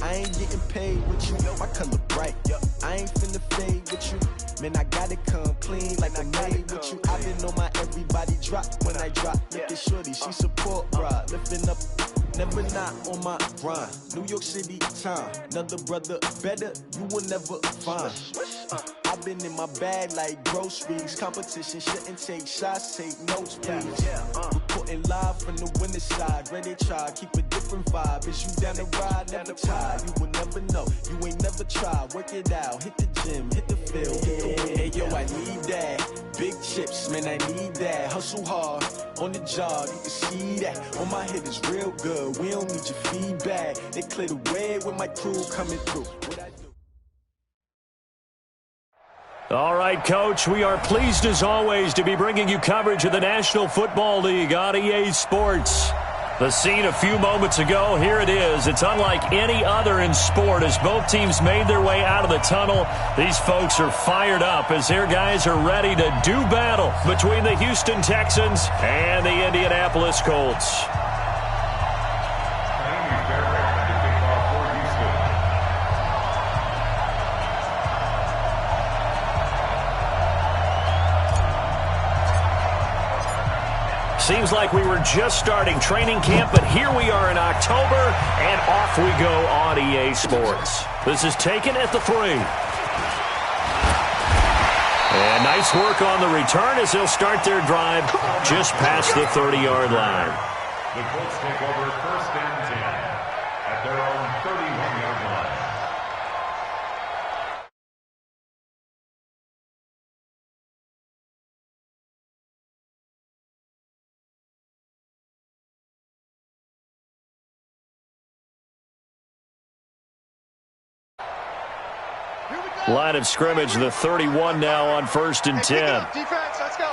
I ain't getting paid with you, my color bright. I ain't finna fade with you. Man, I gotta come clean like I made with you. I been on my everybody drop when I drop. Look at shorty, she support ride. Lifting up, never not on my grind. New York City time, another brother better, you will never find. I've been in my bag like groceries. Competition shouldn't take shots, take notes, please. Reporting live from the winning side. Ready to try, keep a different vibe. Is you down the ride, never tired. You will never know, you ain't never tried. Work it out, hit the gym, hit the field. Hey yo, I need that. Big chips, man, I need that. Hustle hard, on the job, you can see that. On my head is real good, we don't need your feedback. They clear the way with my crew coming through. What I do? All right, Coach, we are pleased as always to be bringing you coverage of the National Football League on EA Sports. The scene a few moments ago, here it is. It's unlike any other in sport as both teams made their way out of the tunnel. These folks are fired up as their guys are ready to do battle between the Houston Texans and the Indianapolis Colts. Seems like we were just starting training camp, but here we are in October, and off we go on EA Sports. This is taken at the 3. And nice work on the return as they'll start their drive just past the 30-yard line. The Colts take over 1st and 10 at their own 31-yard line. Line of scrimmage, the 31 now on 1st and 10. Defense, let's go.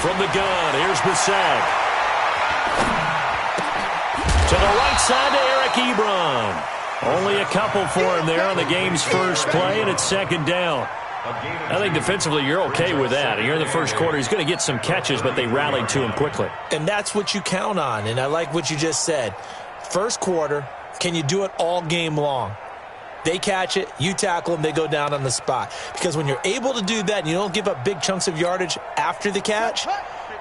From the gun, here's Bissett. To the right side to Eric Ebron. Only a couple for him there on the game's first play, and it's 2nd down. I think defensively you're okay with that. Here in the first quarter, he's going to get some catches, but they rallied to him quickly. And that's what you count on, and I like what you just said. First quarter, can you do it all game long? They catch it, you tackle them, they go down on the spot. Because when you're able to do that and you don't give up big chunks of yardage after the catch,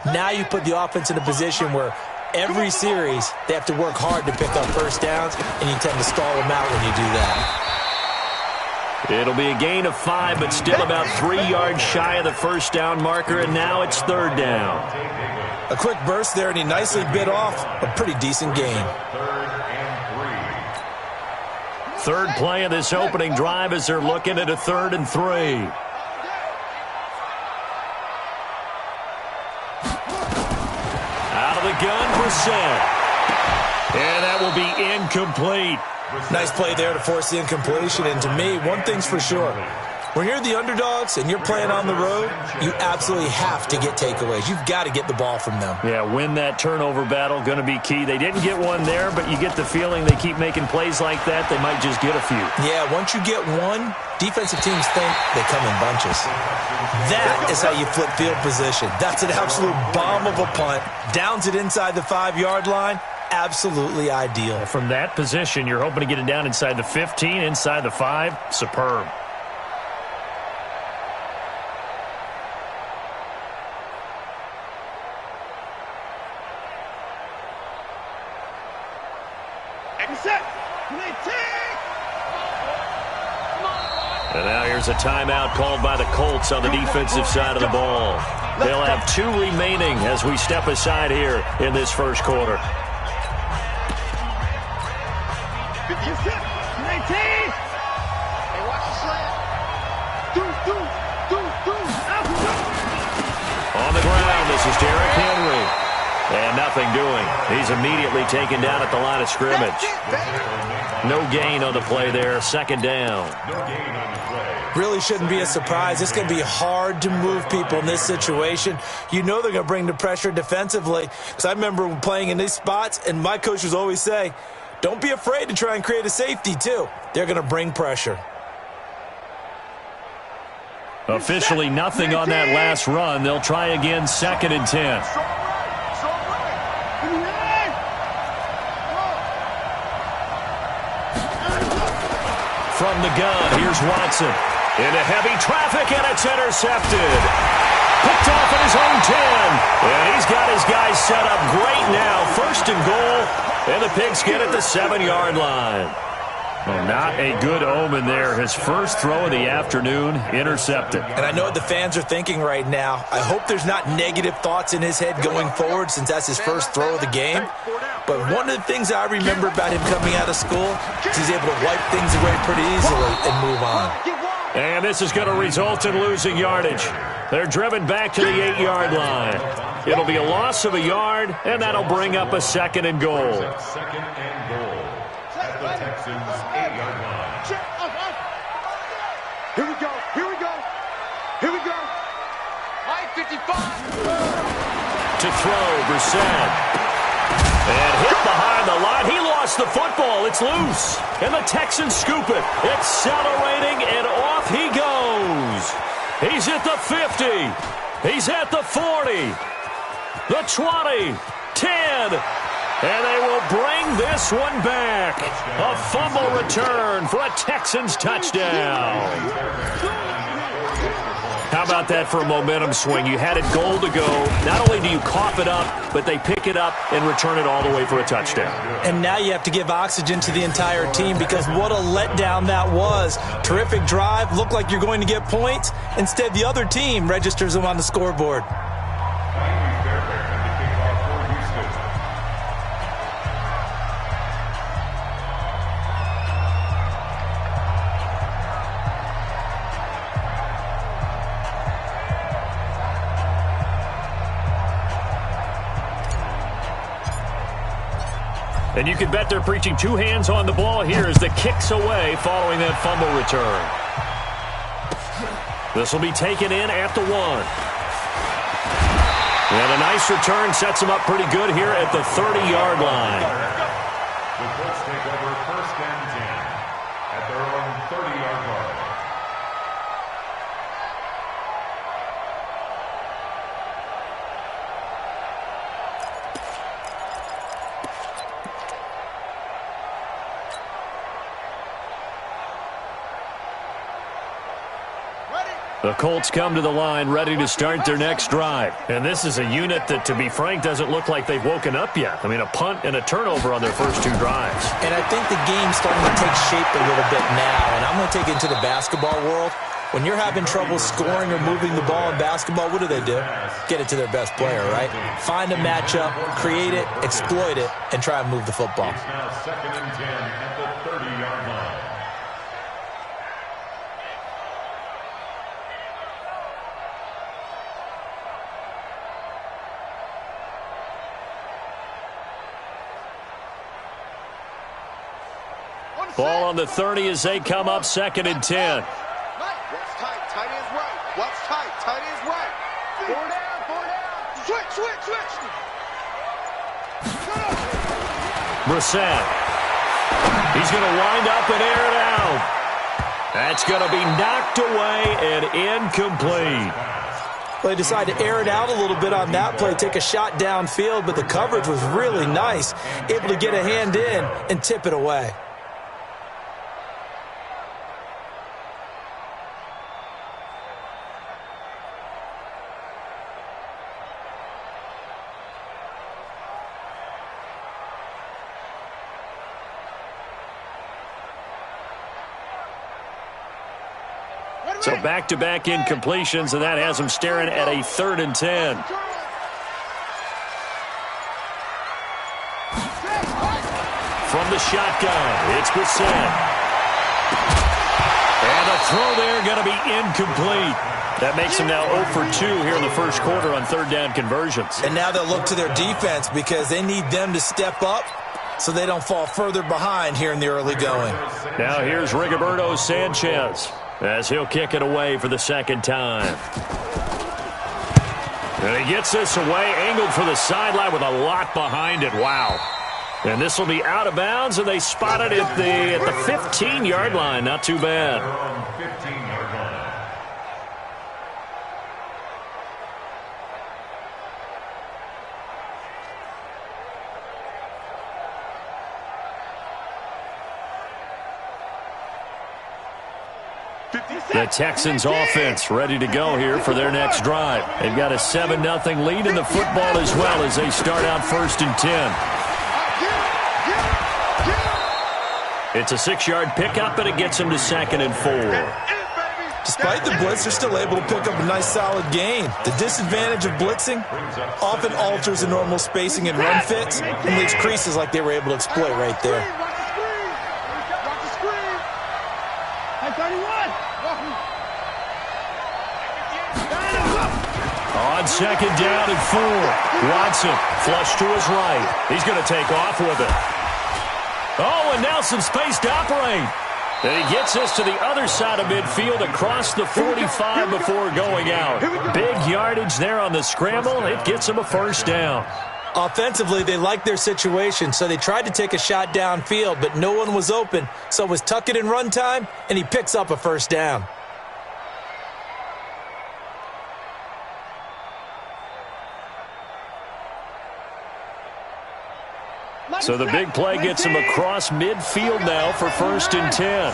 now you put the offense in a position where every series they have to work hard to pick up first downs, and you tend to stall them out when you do that. It'll be a gain of 5, but still about 3 yards shy of the first down marker, and now it's 3rd down. A quick burst there, and he nicely bit off a pretty decent gain. 3rd play of this opening drive as they're looking at a 3rd and 3. Out of the gun, Brissett. And that will be incomplete. Nice play there to force the incompletion, and to me, one thing's for sure. When you're the underdogs and you're playing on the road, you absolutely have to get takeaways. You've got to get the ball from them. Yeah, win that turnover battle, going to be key. They didn't get one there, but you get the feeling they keep making plays like that, they might just get a few. Yeah, once you get one, defensive teams think they come in bunches. That is how you flip field position. That's an absolute bomb of a punt. Downs it inside the 5-yard line. Absolutely ideal. From that position, you're hoping to get it down inside the 15, inside the 5. Superb. And now here's a timeout called by the Colts on the defensive side of the ball. They'll have 2 remaining as we step aside here in this first quarter. On the ground, this is Derrick Henry. And nothing doing. He's immediately taken down at the line of scrimmage. No gain on the play there. 2nd down. Really shouldn't be a surprise. It's going to be hard to move people in this situation. You know they're going to bring the pressure defensively. Because I remember playing in these spots, and my coaches always say, don't be afraid to try and create a safety, too. They're going to bring pressure. Officially nothing on that last run. They'll try again, 2nd and 10. From the gun, here's Watson. Into heavy traffic, and it's intercepted. Picked off at his own 10. And he's got his guys set up great now. 1st and goal, and the Pigskin at the 7-yard line. Well, not a good omen there. His first throw of the afternoon, intercepted. And I know what the fans are thinking right now. I hope there's not negative thoughts in his head going forward since that's his first throw of the game. But one of the things I remember about him coming out of school is he's able to wipe things away pretty easily and move on. And this is going to result in losing yardage. They're driven back to the 8-yard line. It'll be a loss of a yard, and that'll bring up a 2nd and goal. 2nd and goal at the Texans' 8-yard line. Here we go. Here we go. Here we go. Line 55. To throw, Brissett. And hit behind the line. He lost the football. It's loose. And the Texans scoop it. Accelerating, and off he goes. He's at the 50. He's at the 40. The 20. 10. And they will bring this one back. A fumble return for a Texans touchdown. How about that for a momentum swing? You had it goal to go. Not only do you cough it up, but they pick it up and return it all the way for a touchdown. And now you have to give oxygen to the entire team because what a letdown that was. Terrific drive. Looked like you're going to get points. Instead, the other team registers them on the scoreboard. And you can bet they're preaching 2 hands on the ball here as the kick's away following that fumble return. This will be taken in at the 1. And a nice return sets them up pretty good here at the 30-yard line. The Colts take over 1st and 10 at their own 30-yard line. The Colts come to the line ready to start their next drive. And this is a unit that, to be frank, doesn't look like they've woken up yet. I mean, a punt and a turnover on their first 2 drives. And I think the game's starting to take shape a little bit now. And I'm going to take it into the basketball world. When you're having trouble scoring or moving the ball in basketball, what do? Get it to their best player, right? Find a matchup, create it, exploit it, and try and move the football. It's now 2nd and 10 at the 30-yard line. Ball on the 30 as they come up 2nd and 10. What's tight? Tight ends right. What's tight? Tight ends right. 4 down. 4 down. Switch. Brissett. He's going to wind up and air it out. That's going to be knocked away and incomplete. Well, they decided to air it out a little bit on that play, take a shot downfield, but the coverage was really nice. Able to get a hand in and tip it away. So back-to-back incompletions, and that has them staring at a 3rd and 10. From the shotgun, it's Brissett. And the throw there going to be incomplete. That makes them now 0 for 2 here in the first quarter on 3rd down conversions. And now they'll look to their defense because they need them to step up so they don't fall further behind here in the early going. Now here's Rigoberto Sanchez as he'll kick it away for the 2nd time. And he gets this away, angled for the sideline with a lot behind it. Wow. And this will be out of bounds, and they spot it at the 15-yard line. Not too bad. The Texans offense ready to go here for their next drive. They've got a 7-0 lead in the football as well as they start out 1st and 10. It's a 6-yard pickup, and it gets them to 2nd and 4. Despite the blitz, they're still able to pick up a nice solid gain. The disadvantage of blitzing often alters the normal spacing and run fits and leaves creases like they were able to exploit right there. On 2nd down and 4. Watson flush to his right. He's going to take off with it. Oh, and now some space to operate. And he gets us to the other side of midfield across the 45 before going out. Big yardage there on the scramble. It gets him a 1st down. Offensively, they liked their situation, so they tried to take a shot downfield, but no one was open. So it was tuck it in run time, and he picks up a 1st down. So the big play gets him across midfield now for 1st and 10.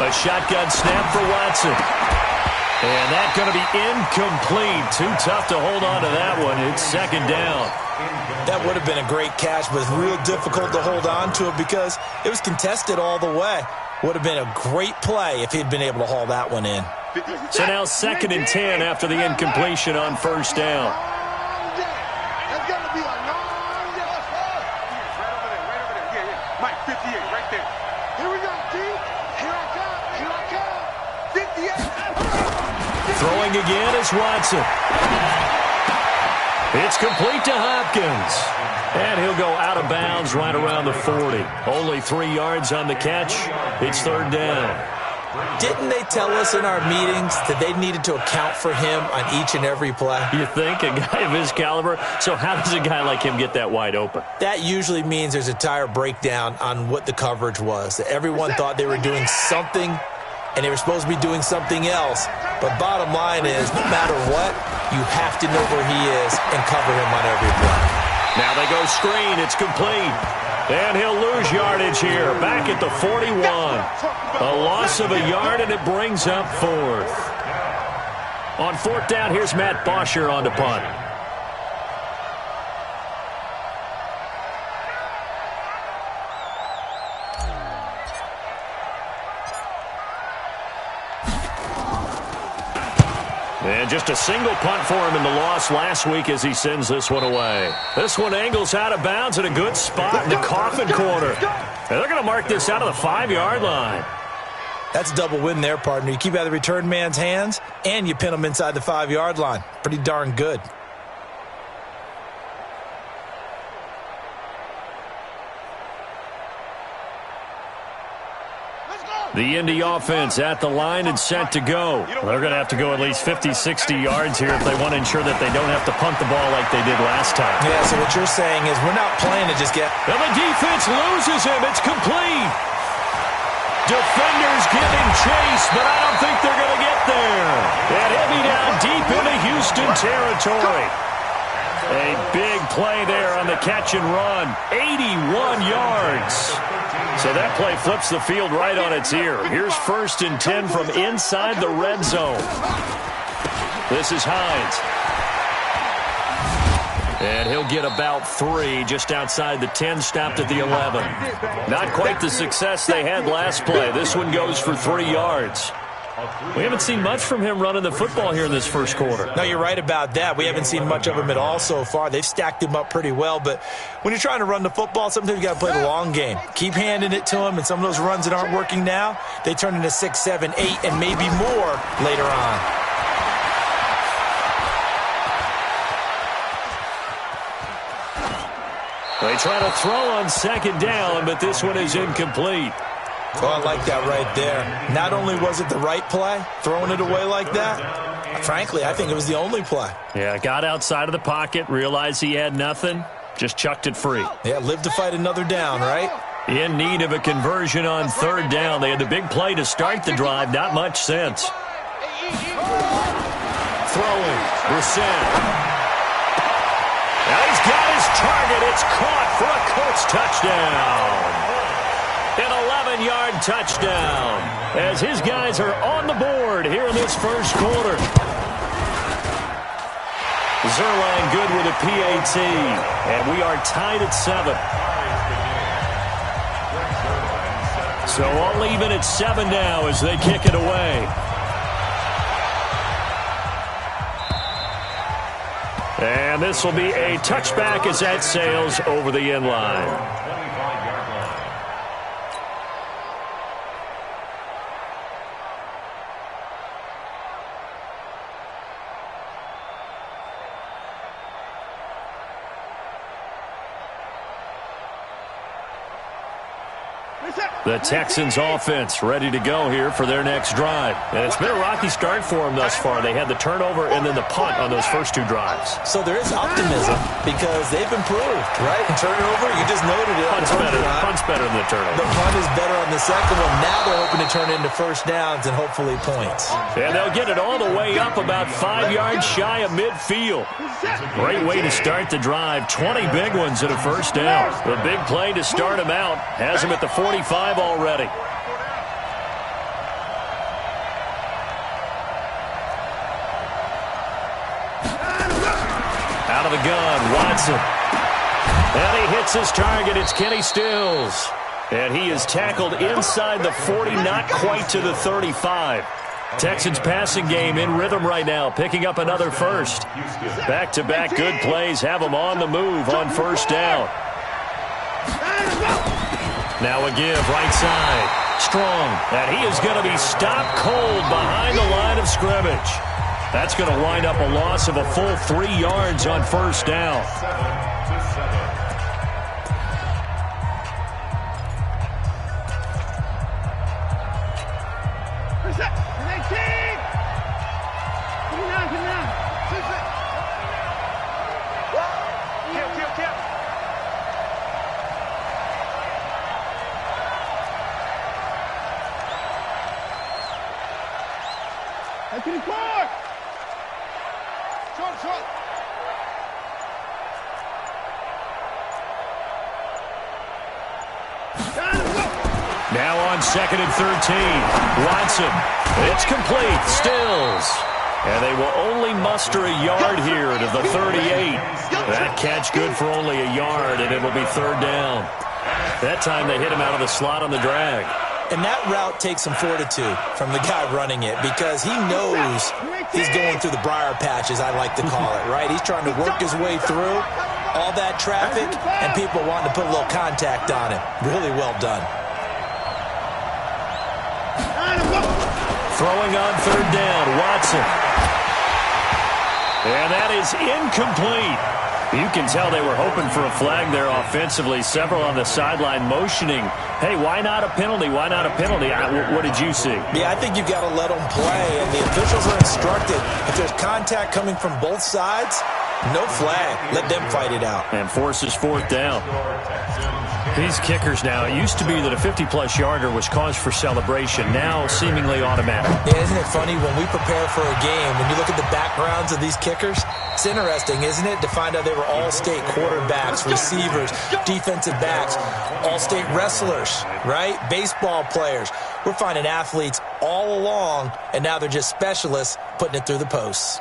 A shotgun snap for Watson. And that's going to be incomplete. Too tough to hold on to that one. It's 2nd down. That would have been a great catch, but real difficult to hold on to it because it was contested all the way. Would have been a great play if he'd been able to haul that one in. So now 2nd and 10 after the incompletion on 1st down. That's going to be a long day. Right over there. Yeah. Mike, 58, right there. Here we go, T. Here I come. 58. Throwing again is Watson. It's complete to Hopkins. And he'll go out of bounds right around the 40. Only 3 yards on the catch. It's 3rd down. Didn't they tell us in our meetings that they needed to account for him on each and every play? You think? A guy of his caliber? So how does a guy like him get that wide open? That usually means there's a tire breakdown on what the coverage was. That everyone thought they were doing something, and they were supposed to be doing something else. But bottom line is, no matter what, you have to know where he is and cover him on every play. Now they go screen. It's complete. And he'll lose yardage here. Back at the 41. A loss of a yard, and it brings up 4th. On 4th down, here's Matt Bosher on the punt. And just a single punt for him in the loss last week as he sends this one away. This one angles out of bounds at a good spot in the coffin corner. And they're going to mark this out of the 5-yard line. That's a double win there, partner. You keep out of the return man's hands, and you pin him inside the 5-yard line. Pretty darn good. The Indy offense at the line and set to go. They're going to have to go at least 50, 60 yards here if they want to ensure that they don't have to punt the ball like they did last time. Yeah, so what you're saying is we're not playing to just get... And the defense loses him. It's complete. Defenders giving chase, but I don't think they're going to get there. And he'll be down deep into Houston territory. A big play there on the catch and run. 81 yards. So that play flips the field right on its ear. Here's 1st and 10 from inside the red zone. This is Hines. And he'll get about 3 just outside the 10, stopped at the 11. Not quite the success they had last play. This one goes for 3 yards. We haven't seen much from him running the football here in this first quarter. No, you're right about that. We haven't seen much of him at all so far. They've stacked him up pretty well, but when you're trying to run the football, sometimes you got to play the long game. Keep handing it to him, and some of those runs that aren't working now, they turn into 6, 7, 8, and maybe more later on. They try to throw on 2nd down, but this one is incomplete. Oh, I like that right there. Not only was it the right play, throwing it away like that, frankly, I think it was the only play. Yeah, got outside of the pocket, realized he had nothing, just chucked it free. Yeah, live to fight another down, right? In need of a conversion on 3rd down. They had the big play to start the drive, not much sense. Throwing, Brissett. Now he's got his his target. It's caught for a Colts touchdown. An 11-yard touchdown as his guys are on the board here in this first quarter. Zerline good with a PAT, and we are tied at 7. So all even at 7 now as they kick it away. And this will be a touchback as that sails over the end line. The Texans offense ready to go here for their next drive. And it's been a rocky start for them thus far. They had the turnover and then the punt on those first 2 drives. So there is optimism because they've improved, right? Turnover, you just noted it. Punt's better than the turnover. The punt is better on the second one. Now they're hoping to turn it into first downs and hopefully points. And they'll get it all the way up about 5 yards shy of midfield. Great way to start the drive. 20 big ones at a first down. The big play to start him out has him at the 45 already. Out of the gun, Watson. And he hits his target. It's Kenny Stills. And he is tackled inside the 40, not quite to the 35. Texans passing game in rhythm right now, picking up another first. Back-to-back good plays have them on the move on first down. Now a give, right side. Strong, and he is going to be stopped cold behind the line of scrimmage. That's going to wind up a loss of a full 3 yards on first down. Now on 2nd and 13. Watson. It's complete. Stills. And they will only muster a yard here to the 38. That catch good for only a yard, and it'll be 3rd down. That time they hit him out of the slot on the drag. And that route takes some fortitude from the guy running it because he knows he's going through the briar patch, as I like to call it, right? He's trying to work his way through all that traffic and people wanting to put a little contact on him. Really well done. Throwing on 3rd down, Watson. And that is incomplete. You can tell they were hoping for a flag there offensively. Several on the sideline motioning, hey, why not a penalty? Why not a penalty? What did you see? Yeah, I think you've got to let them play, and the officials are instructed. If there's contact coming from both sides, no flag. Let them fight it out. And forces 4th down. These kickers now, it used to be that a 50-plus yarder was cause for celebration, now seemingly automatic. Yeah, isn't it funny when we prepare for a game, when you look at the backgrounds of these kickers, it's interesting, isn't it, to find out they were all-state quarterbacks, receivers, defensive backs, all-state wrestlers, right? Baseball players. We're finding athletes all along, and now they're just specialists putting it through the posts.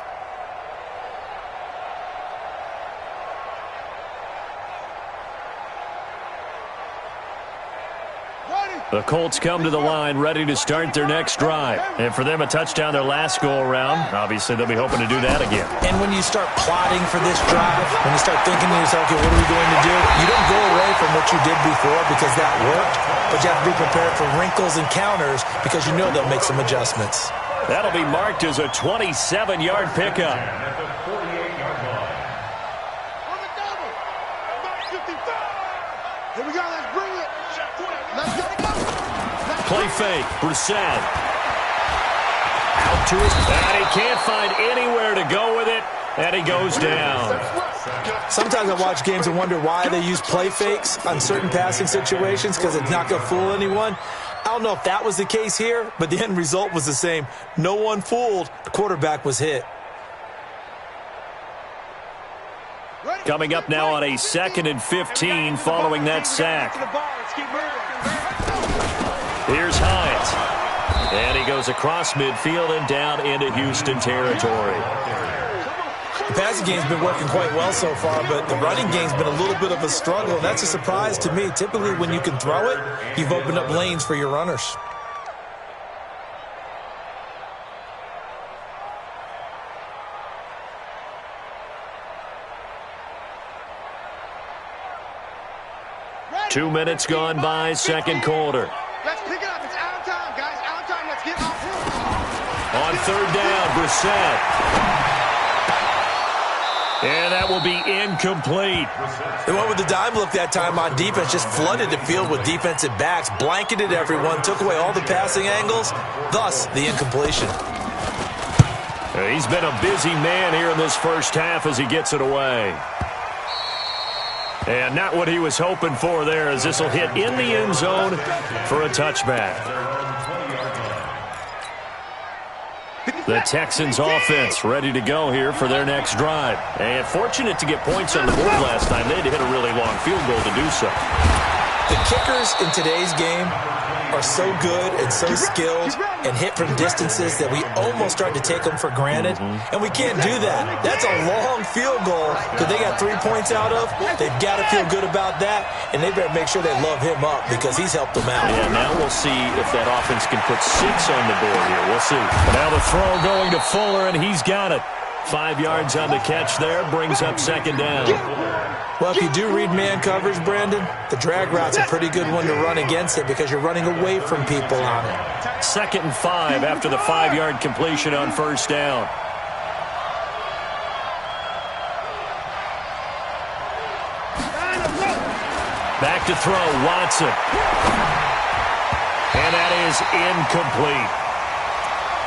The Colts come to the line ready to start their next drive. And for them, a touchdown their last go-around. Obviously, they'll be hoping to do that again. And when you start plotting for this drive, when you start thinking to yourself, okay, what are we going to do? You don't go away from what you did before because that worked, but you have to be prepared for wrinkles and counters because you know they'll make some adjustments. That'll be marked as a 27-yard pickup. Here we go, let's bring it. Let's go. Play fake, Brissett. Out to his, and he can't find anywhere to go with it, and he goes down. Sometimes I watch games and wonder why they use play fakes on certain passing situations because it's not going to fool anyone. I don't know if that was the case here, but the end result was the same. No one fooled. The quarterback was hit. Ready? Coming up now on a 2nd and 15 following that sack. Here's Hines. And he goes across midfield and down into Houston territory. The passing game's been working quite well so far, but the running game's been a little bit of a struggle. That's a surprise to me. Typically, when you can throw it, you've opened up lanes for your runners. Two minutes gone by, second quarter. Let's pick it up. It's out of time, guys. Out of time. Let's get off. On third down, Brissett. And that will be incomplete. They went with the dime look that time on defense, just flooded the field with defensive backs, blanketed everyone, took away all the passing angles, thus the incompletion. He's been a busy man here in this first half as he gets it away. And not what he was hoping for there, as this will hit in the end zone for a touchback. The Texans offense ready to go here for their next drive. And fortunate to get points on the board last time. They had to hit a really long field goal to do so. The kickers in today's game are so good and so skilled and hit from distances that we almost start to take them for granted. And we can't do that. That's a long field goal that they got 3 points out of. They've got to feel good about that, and they better make sure they love him up because he's helped them out. Yeah, now we'll see if that offense can put 6 on the board here. We'll see. Now the throw going to Fuller, and he's got it. 5 yards on the catch there, brings up second down. Well, if you do read man coverage, Brandon, the drag route's a pretty good one to run against it because you're running away from people on it. 2nd and 5 after the 5-yard completion on first down. Back to throw, Watson. And that is incomplete.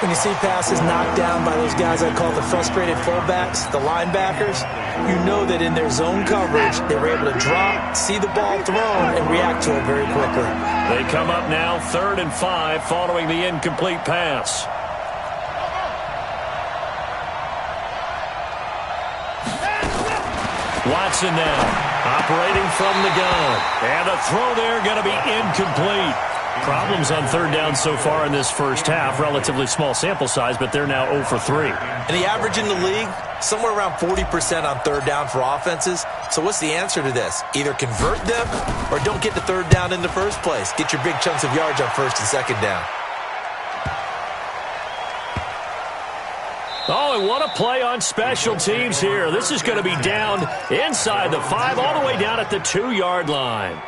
When you see passes knocked down by those guys I call the frustrated fullbacks, the linebackers, you know that in their zone coverage, they were able to drop, see the ball thrown, and react to it very quickly. They come up now 3rd and 5 following the incomplete pass. Watson now operating from the gun. And the throw there going to be incomplete. Problems on third down so far in this first half. Relatively small sample size, but they're now 0 for 3. And the average in the league, somewhere around 40% on third down for offenses. So what's the answer to this? Either convert them or don't get to third down in the first place. Get your big chunks of yards on first and second down. Oh, and what a play on special teams here. This is going to be down inside the 5, all the way down at the 2-yard line.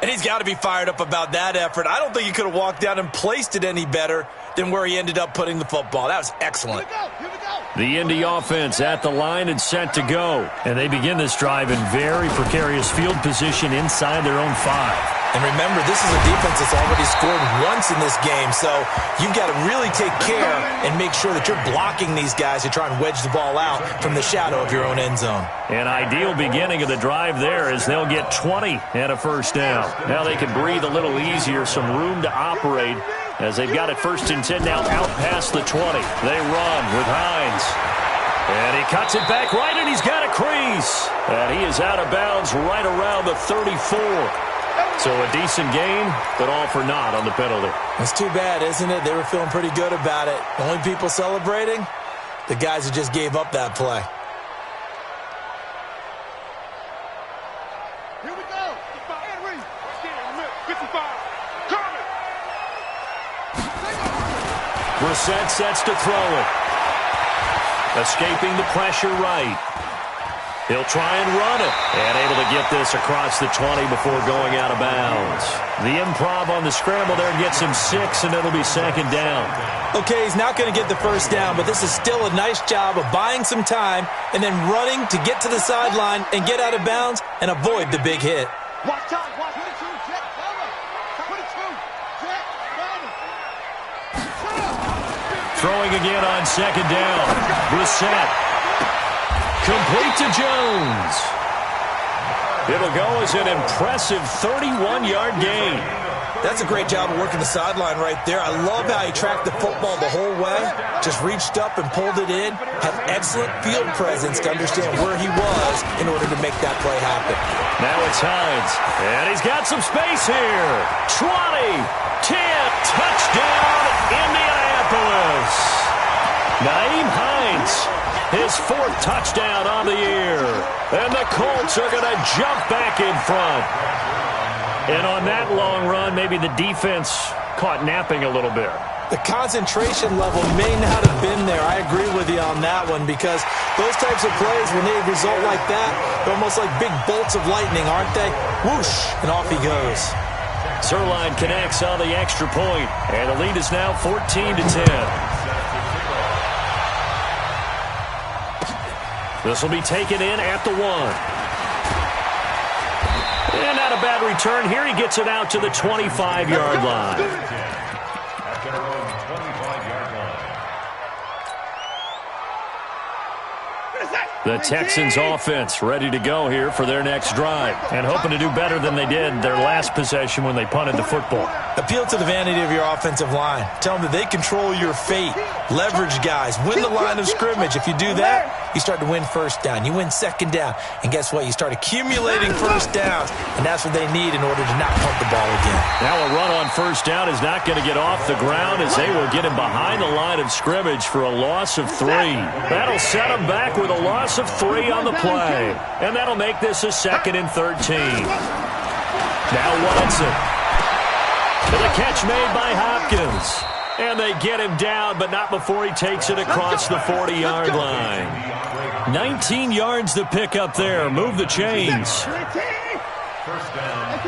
And he's got to be fired up about that effort. I don't think he could have walked down and placed it any better than where he ended up putting the football. That was excellent. The Indy offense at the line and set to go. And they begin this drive in very precarious field position inside their own 5. And remember, this is a defense that's already scored once in this game, so you've got to really take care and make sure that you're blocking these guys who try and wedge the ball out from the shadow of your own end zone. An ideal beginning of the drive there as they'll get 20 and a first down. Now they can breathe a little easier, some room to operate as they've got it 1st and 10 now out past the 20. They run with Hines. And he cuts it back right, and he's got a crease. And he is out of bounds right around the 34. So a decent gain, but all for naught on the penalty. It's too bad, isn't it? They were feeling pretty good about it. The only people celebrating, the guys who just gave up that play. Here we go. Henry. 55. Coming. Brissett sets to throw it. Escaping the pressure right. He'll try and run it. And able to get this across the 20 before going out of bounds. The improv on the scramble there gets him 6, and it'll be second down. Okay, he's not going to get the first down, but this is still a nice job of buying some time and then running to get to the sideline and get out of bounds and avoid the big hit. Watch out. Watch 22. Jet. Cover. 22. Jet. Cover. Throwing again on second down. Brissett. Complete to Jones. It'll go as an impressive 31-yard gain. That's a great job of working the sideline right there. I love how he tracked the football the whole way, just reached up and pulled it in, had excellent field presence to understand where he was in order to make that play happen. Now it's Hines, and he's got some space here. 20, 10, touchdown, Indianapolis. Naeem Hines, his 4th touchdown on the year. And the Colts are going to jump back in front. And on that long run, maybe the defense caught napping a little bit. The concentration level may not have been there. I agree with you on that one because those types of plays, when they result like that, they're almost like big bolts of lightning, aren't they? Whoosh, and off he goes. Zerline connects on the extra point, and the lead is now 14-10. This will be taken in at the 1. And not a bad return here. He gets it out to the 25-yard line. At their own 25-yard line. The Texans offense ready to go here for their next drive and hoping to do better than they did their last possession when they punted the football. Appeal to the vanity of your offensive line. Tell them that they control your fate. Leverage guys. Win the line of scrimmage. If you do that, you start to win first down. You win second down. And guess what? You start accumulating first downs. And that's what they need in order to not punt the ball again. Now a run on first down is not going to get off the ground as they will get him behind the line of scrimmage for a loss of 3. That'll set him back with a loss of 3 on the play. And that'll make this a 2nd and 13. Now Watson. And the catch made by Hopkins. And they get him down, but not before he takes it across the 40-yard line. 19 yards to pick up there. Move the chains. First down.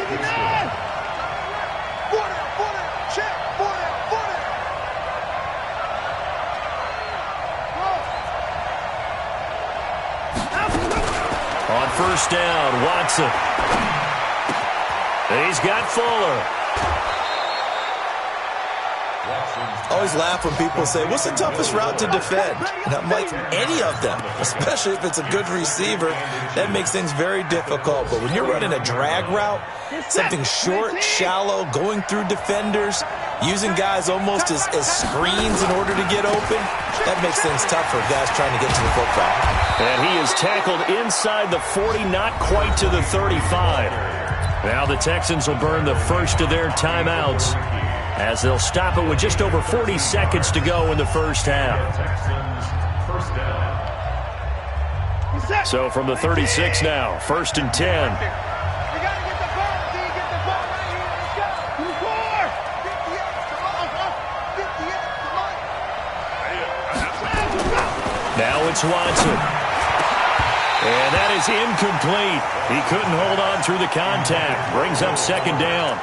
On first down, Watson. He's got Fuller. Always laugh when people say, what's the toughest route to defend? And I'm like, any of them, especially if it's a good receiver. That makes things very difficult. But when you're running a drag route, something short, shallow, going through defenders, using guys almost as screens in order to get open, that makes things tough for guys trying to get to the football. And he is tackled inside the 40, not quite to the 35. Now the Texans will burn the first of their timeouts as they'll stop it with just over 40 seconds to go in the first half. First down. So from the 36 now, 1st and 10. Now it's Watson. And that is incomplete. He couldn't hold on through the contact. Brings up 2nd down.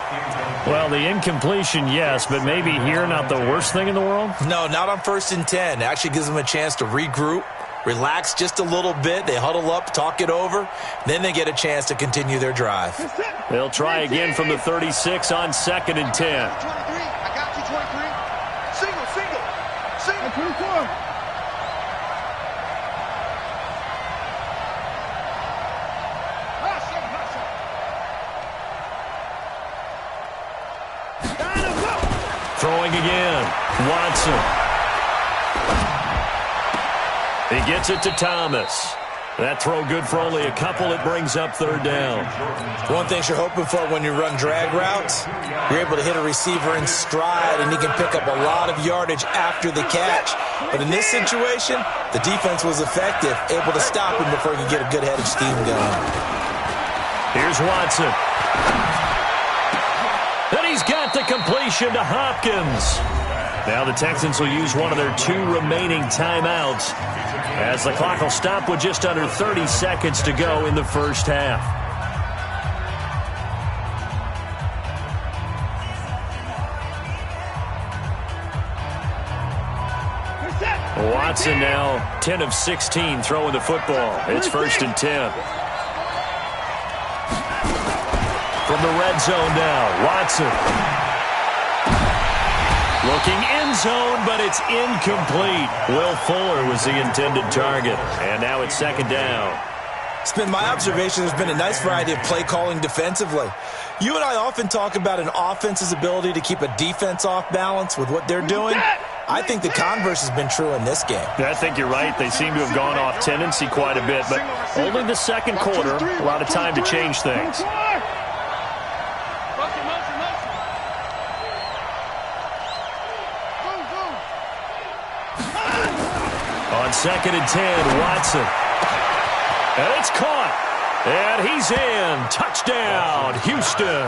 Well, the incompletion, yes, but maybe here not the worst thing in the world? No, not on 1st and 10. It actually gives them a chance to regroup, relax just a little bit. They huddle up, talk it over. Then they get a chance to continue their drive. They'll try again from the 36 on 2nd and 10. I got you, 23. Single. 24. Throwing again. Watson. He gets it to Thomas. That throw good for only a couple. It brings up 3rd down. One thing you're hoping for when you run drag routes, you're able to hit a receiver in stride, and he can pick up a lot of yardage after the catch. But in this situation, the defense was effective, able to stop him before he could get a good head of steam going. Here's Watson. And he's got the completion to Hopkins. Now the Texans will use one of their 2 remaining timeouts as the clock will stop with just under 30 seconds to go in the first half. Watson now 10 of 16 throwing the football. It's 1st and 10. From the red zone now, Watson. Looking end zone, but it's incomplete. Will Fuller was the intended target. And now it's 2nd down. It's been my observation there's been a nice variety of play calling defensively. You and I often talk about an offense's ability to keep a defense off balance with what they're doing. I think the converse has been true in this game. Yeah, I think you're right. They seem to have gone off tendency quite a bit, but only the second quarter, a lot of time to change things. On 2nd and 10, Watson. And it's caught. And he's in. Touchdown, Houston.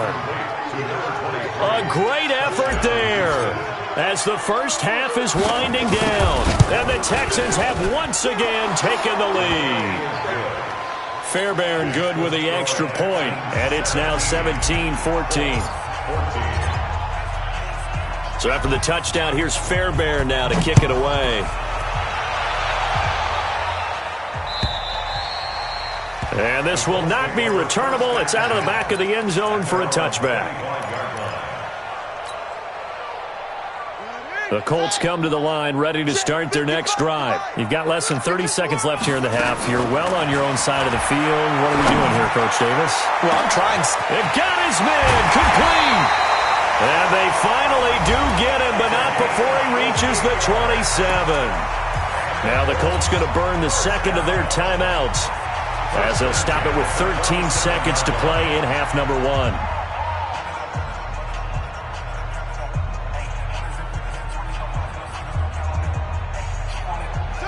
A great effort there as the first half is winding down. And the Texans have once again taken the lead. Fairbairn good with the extra point. And it's now 17-14. So after the touchdown, here's Fairbairn now to kick it away. And this will not be returnable. It's out of the back of the end zone for a touchback. The Colts come to the line ready to start their next drive. You've got less than 30 seconds left here in the half. You're well on your own side of the field. What are we doing here, Coach Davis? Well, I'm trying. It got his man. Complete. And they finally do get him, but not before he reaches the 27. Now the Colts going to burn the second of their timeouts, as they'll stop it with 13 seconds to play in half number 1.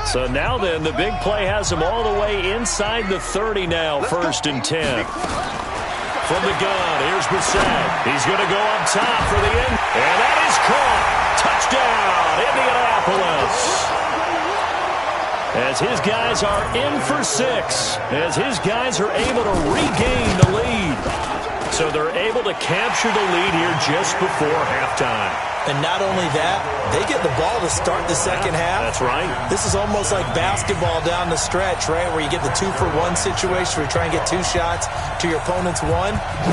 So now then, the big play has him all the way inside the 30 now, 1st and 10. From the gun, here's Brissett. He's going to go up top for the end. And that is caught. Touchdown, Indianapolis. As his guys are in for 6, as his guys are able to regain the lead. So they're able to capture the lead here just before halftime. And not only that, they get the ball to start the second half. That's right. This is almost like basketball down the stretch, right, where you get the 2-for-1 situation where you try and get 2 shots to your opponent's 1.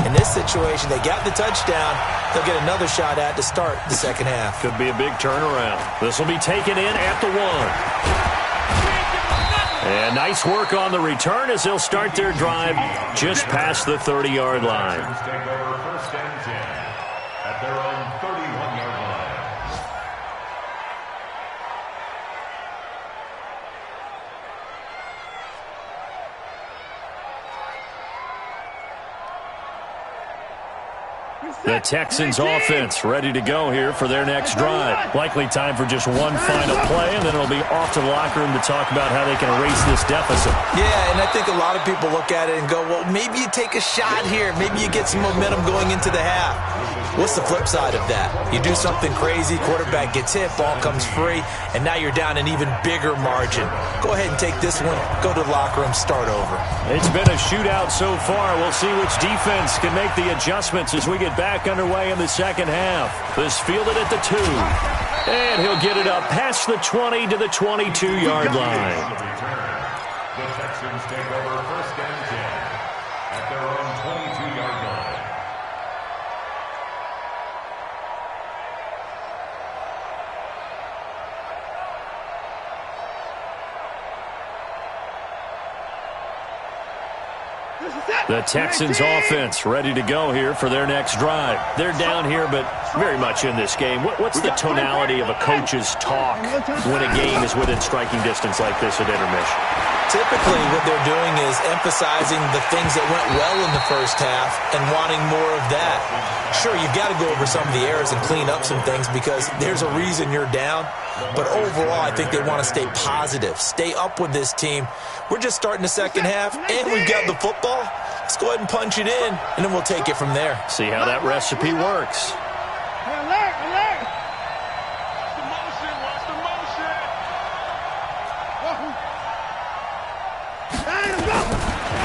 In this situation, they got the touchdown. They'll get another shot at to start the second half. Could be a big turnaround. This will be taken in at the 1. And nice work on the return as they'll start their drive just past the 30-yard line. Take over 1st and 10 at their own 31-yard line. The Texans offense ready to go here for their next drive. Likely time for just one final play, and then it'll be off to the locker room to talk about how they can erase this deficit. Yeah, and I think a lot of people look at it and go, well, maybe you take a shot here. Maybe you get some momentum going into the half. What's the flip side of that? You do something crazy, quarterback gets hit, ball comes free, and now you're down an even bigger margin. Go ahead and take this one, go to the locker room, start over. It's been a shootout so far. We'll see which defense can make the adjustments as we get back underway in the second half. This fielded at the 2. And he'll get it up past the 20 to the 22-yard line. The Texans take over 1st and 10 at their own 22-yard line. The Texans offense ready to go here for their next drive. They're down here, but very much in this game. What's the tonality of a coach's talk when a game is within striking distance like this at intermission? Typically, what they're doing is emphasizing the things that went well in the first half and wanting more of that. Sure, you've got to go over some of the errors and clean up some things because there's a reason you're down. But overall, I think they want to stay positive, stay up with this team. We're just starting the second half, and we've got the football. Let's go ahead and punch it in, and then we'll take it from there. See how that recipe works. Alert, alert. Watch the motion, watch the motion.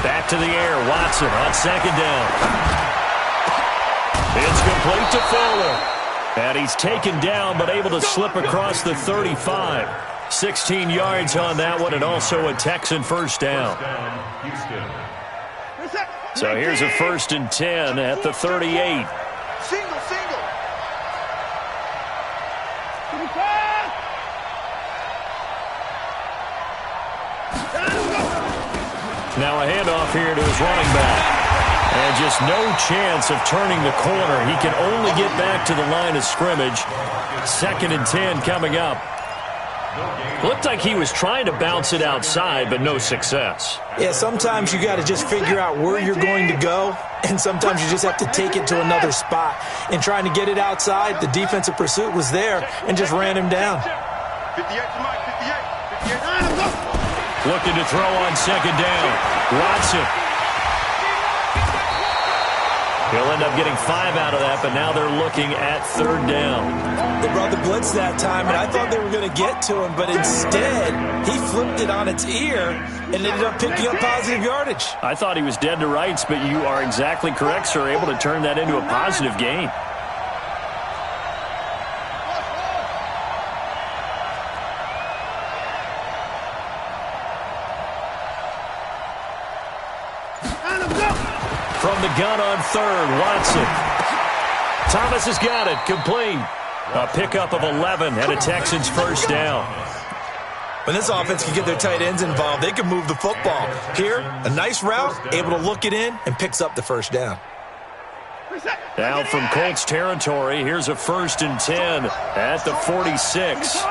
Back to the air, Watson on 2nd down. It's complete to Fuller. And he's taken down, but able to slip across the 35. 16 yards on that one, and also a Texan first down. So here's a 1st and 10 at the 38. Single, single. Now a handoff here to his running back. And just no chance of turning the corner. He can only get back to the line of scrimmage. 2nd and 10 coming up. Looked like he was trying to bounce it outside, but no success. Yeah, sometimes you got to just figure out where you're going to go, and sometimes you just have to take it to another spot. In trying to get it outside, the defensive pursuit was there and just ran him down. 58 to Mike, 58. Looking to throw on 2nd down. Watson. He'll end up getting 5 out of that, but now they're looking at 3rd down. They brought the blitz that time, and I thought they were going to get to him, but instead, he flipped it on its ear and ended up picking up positive yardage. I thought he was dead to rights, but you are exactly correct, sir, able to turn that into a positive gain. From the gun on 3rd, Watson. Thomas has got it, complete. A pickup of 11 and a Texans 1st down. When this offense can get their tight ends involved, they can move the football. Here, a nice route, able to look it in, and picks up the 1st down. Down from Colts territory, here's a 1st and 10 at the 46.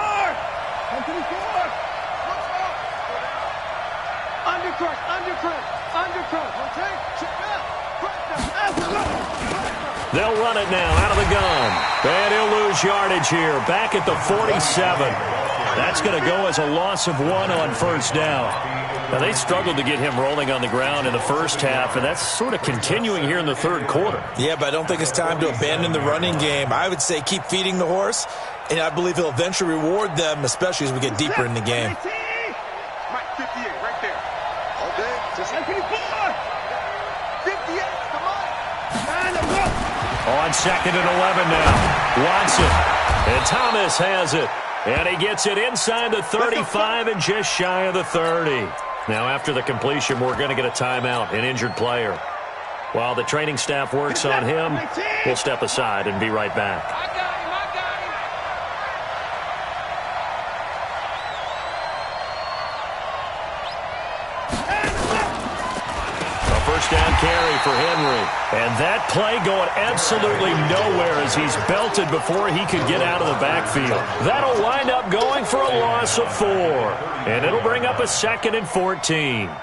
They'll run it now out of the gun. And he'll lose yardage here. Back at the 47. That's going to go as a loss of 1 on 1st down. Now, they struggled to get him rolling on the ground in the first half, and that's sort of continuing here in the 3rd quarter. Yeah, but I don't think it's time to abandon the running game. I would say keep feeding the horse, and I believe he'll eventually reward them, especially as we get deeper in the game. Mike, 58, right there. All day, just 58 to Mike. On 2nd and 11 now. Watson. And Thomas has it. And he gets it inside the 35 and just shy of the 30. Now, after the completion, we're going to get a timeout, an injured player. While the training staff works on him, we'll step aside and be right back. First down carry for Henry. And that play going absolutely nowhere as he's belted before he could get out of the backfield. That'll wind up going for a loss of 4. And it'll bring up a 2nd and 14. Watch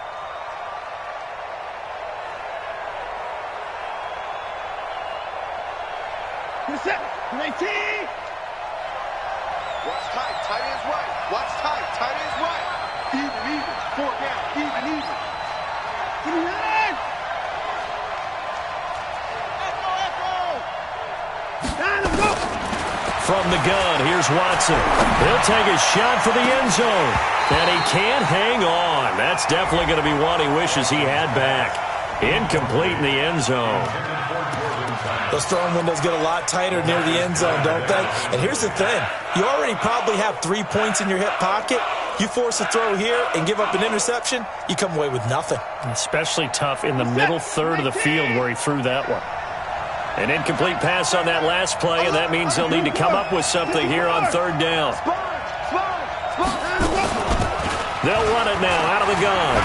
tight, tight ends right. Watch tight, tight ends right. Even, 4 down, even. From the gun, here's Watson. He'll take a shot for the end zone. And he can't hang on. That's definitely going to be one he wishes he had back. Incomplete in the end zone. Those throwing windows get a lot tighter near the end zone, don't they? And here's the thing. You already probably have 3 points in your hip pocket. You force a throw here and give up an interception, you come away with nothing. Especially tough in the middle third of the field where he threw that one. An incomplete pass on that last play, and that means they'll need to come up with something here on 3rd down. They'll run it now out of the gun.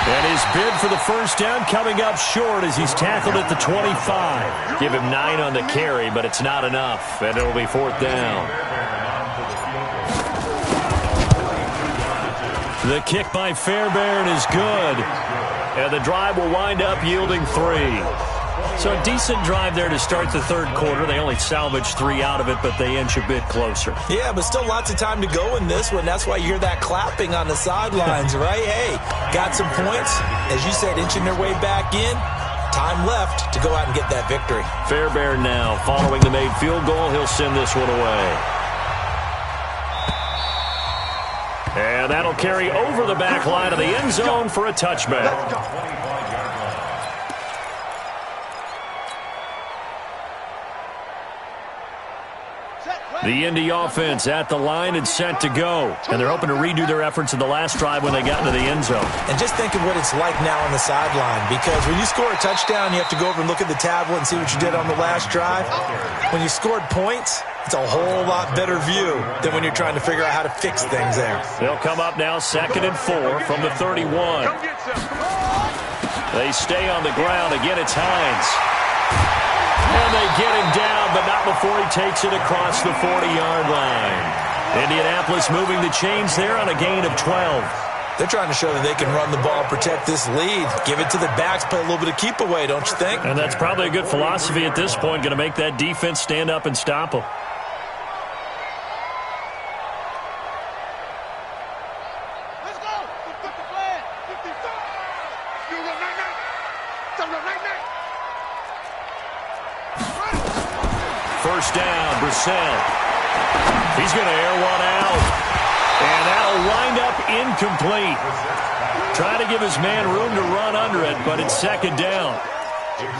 And his bid for the 1st down coming up short as he's tackled at the 25. Give him 9 on the carry, but it's not enough, and it'll be 4th down. The kick by Fairbairn is good, and the drive will wind up yielding 3. So a decent drive there to start the 3rd quarter. They only salvaged 3 out of it, but they inch a bit closer. Yeah, but still lots of time to go in this one. That's why you hear that clapping on the sidelines, right? Hey, got some points. As you said, inching their way back in. Time left to go out and get that victory. Fairbairn now following the made field goal. He'll send this one away. And that'll carry over the back line of the end zone for a touchback. The Indy offense at the line and set to go. And they're hoping to redo their efforts in the last drive when they got into the end zone. And just think of what it's like now on the sideline, because when you score a touchdown, you have to go over and look at the tablet and see what you did on the last drive. When you scored points, it's a whole lot better view than when you're trying to figure out how to fix things there. They'll come up now 2nd and 4 from the 31. They stay on the ground. Again, it's Hines. And they get him down, but not before he takes it across the 40-yard line. Indianapolis moving the chains there on a gain of 12. They're trying to show that they can run the ball and protect this lead. Give it to the backs, play a little bit of keep away, don't you think? And that's probably a good philosophy at this point, going to make that defense stand up and stop them. Let's go. Let's put the flag. 55. You run right now. Run right now. First down, Brissett. He's going to air one out. And that'll wind up incomplete. Trying to give his man room to run under it, but it's second down.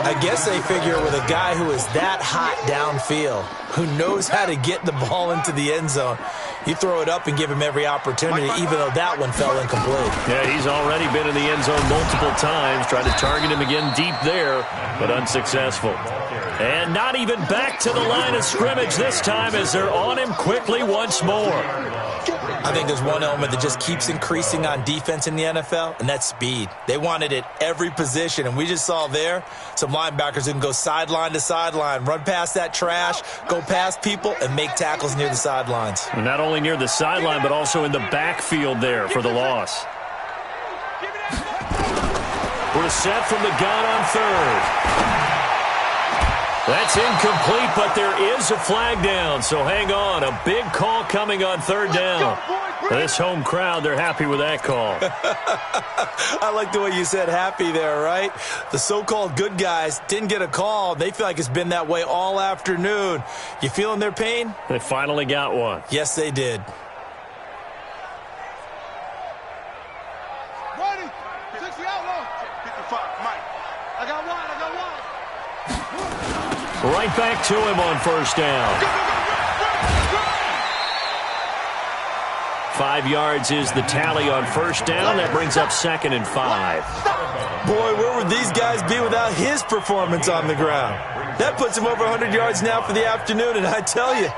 I guess they figure with a guy who is that hot downfield, who knows how to get the ball into the end zone, you throw it up and give him every opportunity, even though that one fell incomplete. Yeah, he's already been in the end zone multiple times. Tried to target him again deep there, but unsuccessful. And not even back to the line of scrimmage this time as they're on him quickly once more. I think there's one element that just keeps increasing on defense in the NFL, and that's speed. They want it at every position, and we just saw there some linebackers who can go sideline to sideline, run past that trash, go past people, and make tackles near the sidelines. And not only near the sideline, but also in the backfield there for the loss. Brissett from the gun on third. That's incomplete, but there is a flag down, so hang on. A big call coming on third down. This home crowd, they're happy with that call. I like the way you said happy there, right? The so-called good guys didn't get a call. They feel like it's been that way all afternoon. You feeling their pain? They finally got one. Yes, they did. Ready. 60 outlaw. 55. Mike. I got one. Right back to him on first down. 5 yards is the tally on first down. That brings up 2nd and 5. Boy, where would these guys be without his performance on the ground? That puts him over 100 yards now for the afternoon, and I tell you,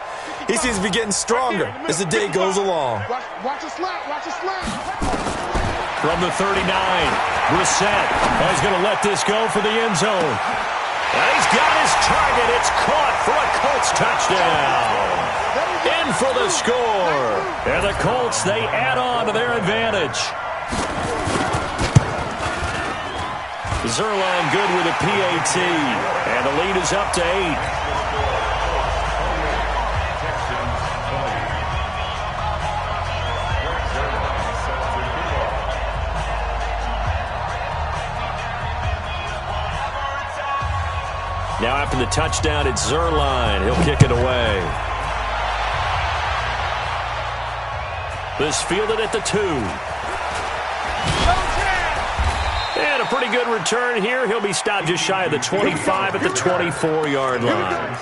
he seems to be getting stronger as the day goes along. Watch a slap. Watch a slap. From the 39, Brissett is going to let this go for the end zone. And he's got his target. It's caught for a Colts touchdown. In for the score. And the Colts, they add on to their advantage. Zerline good with a PAT. And the lead is up to 8. Now after the touchdown, it's Zerline. He'll kick it away. This fielded at the 2. And a pretty good return here. He'll be stopped just shy of the 25 at the 24-yard line.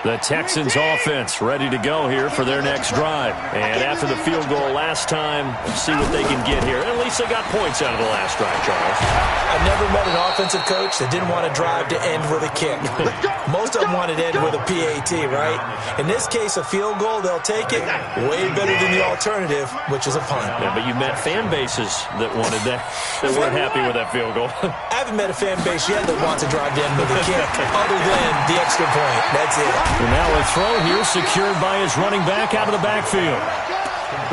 The Texans offense ready to go here for their next drive. And after the field goal last time, let's see what they can get here. At least they got points out of the last drive, Charles. I've never met an offensive coach that didn't want a drive to end with a kick. Most of them wanted to end with a PAT, right? In this case, a field goal, they'll take it. Way better than the alternative, which is a punt. Yeah, but you met fan bases that wanted that, that weren't happy with that field goal. I haven't met a fan base yet that wants a drive to end with a kick, other than the extra point. That's it. And now a throw here secured by his running back out of the backfield.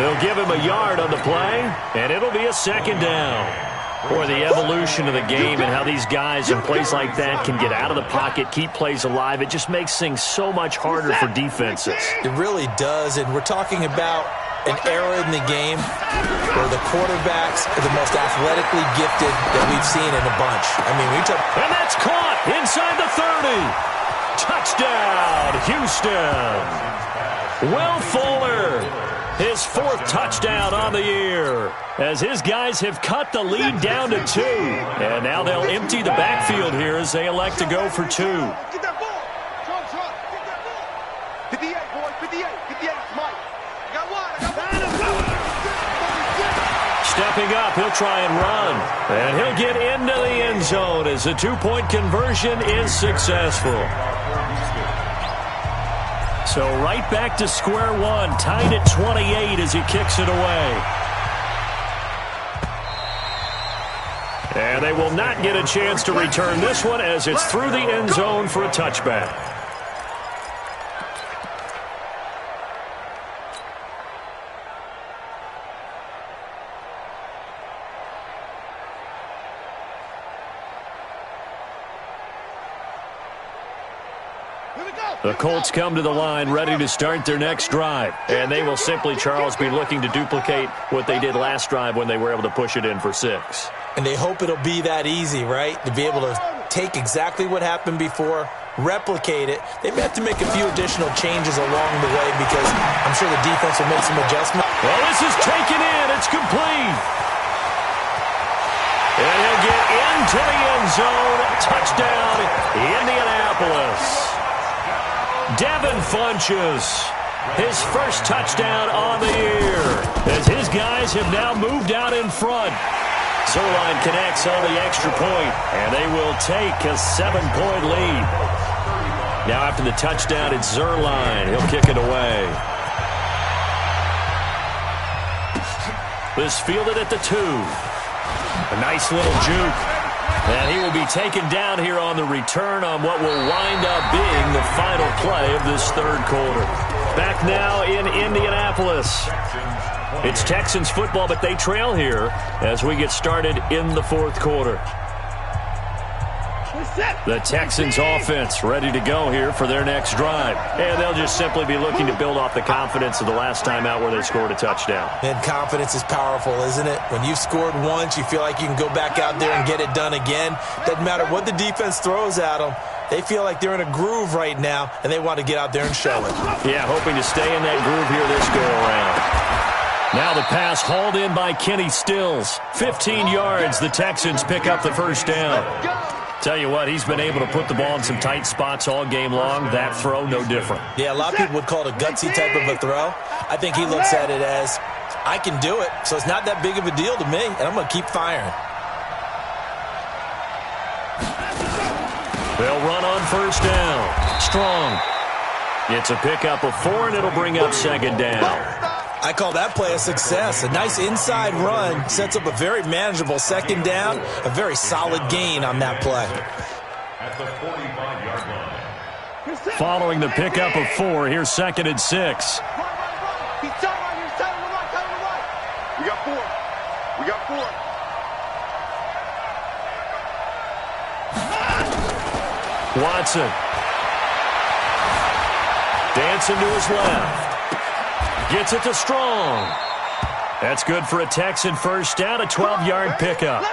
They'll give him a yard on the play, and it'll be a second down. Boy, the evolution of the game and how these guys in plays like that can get out of the pocket, keep plays alive, it just makes things so much harder for defenses. It really does, and we're talking about an era in the game where the quarterbacks are the most athletically gifted that we've seen in a bunch. I mean, and that's caught inside the 30. Touchdown, Houston. Will Fuller, his 4th touchdown on the year, as his guys have cut the lead down to 2. And now they'll empty the backfield here as they elect to go for 2. Get that ball. Get that ball. 58, boy. 58. 58. Mike. I got one. stepping up. He'll try and run. And he'll get into the end zone as the two-point conversion is successful. So right back to square one, tied at 28 as he kicks it away. And they will not get a chance to return this one as it's through the end zone for a touchback. The Colts come to the line ready to start their next drive. And they will simply, Charles, be looking to duplicate what they did last drive when they were able to push it in for 6. And they hope it'll be that easy, right? To be able to take exactly what happened before, replicate it. They may have to make a few additional changes along the way because I'm sure the defense will make some adjustments. Well, this is taken in. It's complete. And he'll get into the end zone. Touchdown, Indianapolis. Devin Funches, his first touchdown on the year, as his guys have now moved out in front. Zerline connects on the extra point, and they will take a 7-point lead. Now after the touchdown, it's Zerline. He'll kick it away. This fielded at the 2. A nice little juke. And he will be taken down here on the return on what will wind up being the final play of this third quarter. Back now in Indianapolis. It's Texans football, but they trail here as we get started in the fourth quarter. The Texans offense ready to go here for their next drive. And they'll just simply be looking to build off the confidence of the last time out where they scored a touchdown. And confidence is powerful, isn't it? When you've scored once, you feel like you can go back out there and get it done again. Doesn't matter what the defense throws at them. They feel like they're in a groove right now, and they want to get out there and show it. Yeah, hoping to stay in that groove here this go-around. Now the pass hauled in by Kenny Stills. 15 yards, the Texans pick up the first down. Tell you what, he's been able to put the ball in some tight spots all game long. That throw, no different. Yeah, a lot of people would call it a gutsy type of a throw. I think he looks at it as, I can do it, so it's not that big of a deal to me, and I'm going to keep firing. They'll run on first down. Strong. It's a pickup of 4, and it'll bring up second down. I call that play a success. A nice inside run sets up a very manageable second down, a very solid gain on that play. At the 45-yard line. Following the pickup of 4, here's second and 6. We got 4. We got 4. Watson. Dancing to his left. Gets it to Strong. That's good for a Texan first down, a 12-yard pickup.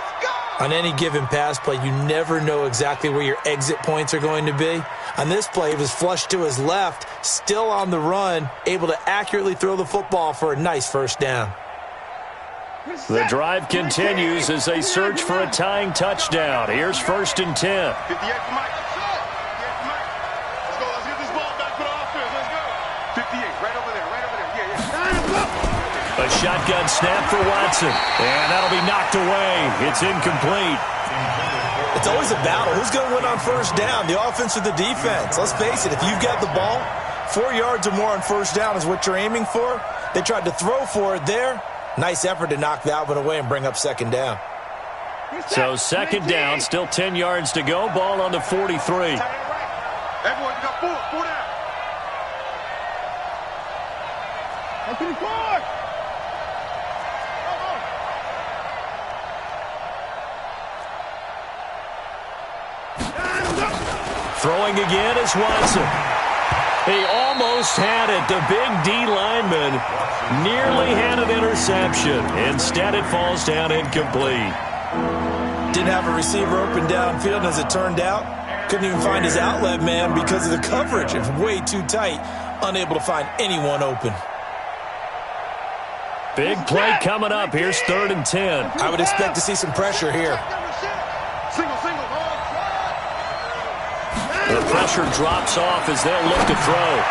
On any given pass play, you never know exactly where your exit points are going to be. On this play, it was flushed to his left, still on the run, able to accurately throw the football for a nice first down. The drive continues as they search for a tying touchdown. Here's first and 10. 58 for Mike. 58 for Mike. Let's go. Let's get this ball back for the offense. Let's go. 58, right over there. Right over there. Yeah. A shotgun snap for Watson. And that'll be knocked away. It's incomplete. It's always a battle. Who's going to win on first down, the offense or the defense? Let's face it, if you've got the ball, 4 yards or more on first down is what you're aiming for. They tried to throw for it there. Nice effort to knock that one away and bring up second down. So second down, still 10 yards to go. Ball on the 43. Everyone, you got 4. 4 down. Up to the 4. Throwing again is Watson. He almost had it. The big D lineman nearly had an interception. Instead, it falls down incomplete. Didn't have a receiver open downfield, as it turned out. Couldn't even find his outlet man because of the coverage. It was way too tight. Unable to find anyone open. Big play coming up. Here's third and 10. I would expect to see some pressure here. The pressure drops off as they'll look to throw.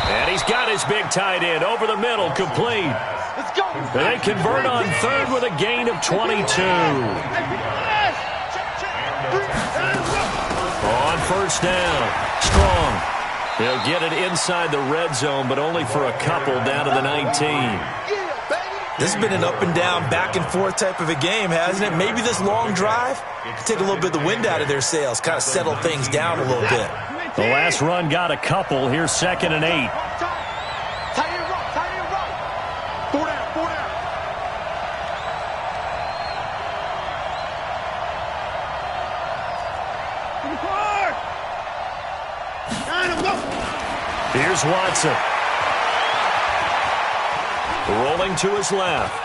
And he's got his big tight end over the middle, complete. Let's go. They convert on third with a gain of 22. On first down, Strong. He'll get it inside the red zone, but only for a couple down to the 19. This has been an up-and-down, back-and-forth type of a game, hasn't it? Maybe this long drive could take a little bit of the wind out of their sails, kind of settle things down a little bit. The last run got a couple. Here's 2nd and 8. Tight end roll, tight end roll. 4 down, 4 down. Here's Watson. Rolling to his left.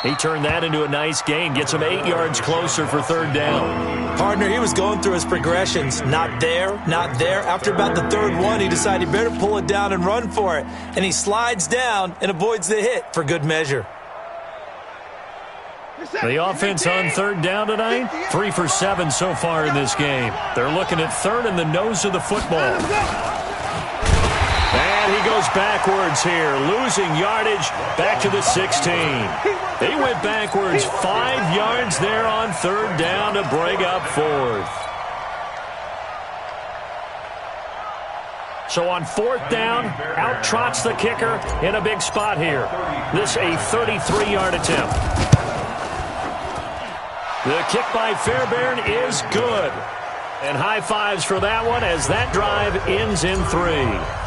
He turned that into a nice gain. Gets him 8 yards closer for 3rd down. Partner, he was going through his progressions. Not there, not there. After about the 3rd one, he decided he better pull it down and run for it. And he slides down and avoids the hit for good measure. The offense on 3rd down tonight, 3 for 7 so far in this game. They're looking at 3rd in the nose of the football. And he goes backwards here, losing yardage back to the 16. He went backwards 5 yards there on 3rd down to bring up 4th. So on 4th down, out trots the kicker in a big spot here. This a 33-yard attempt. The kick by Fairbairn is good. And high fives for that one as that drive ends in 3.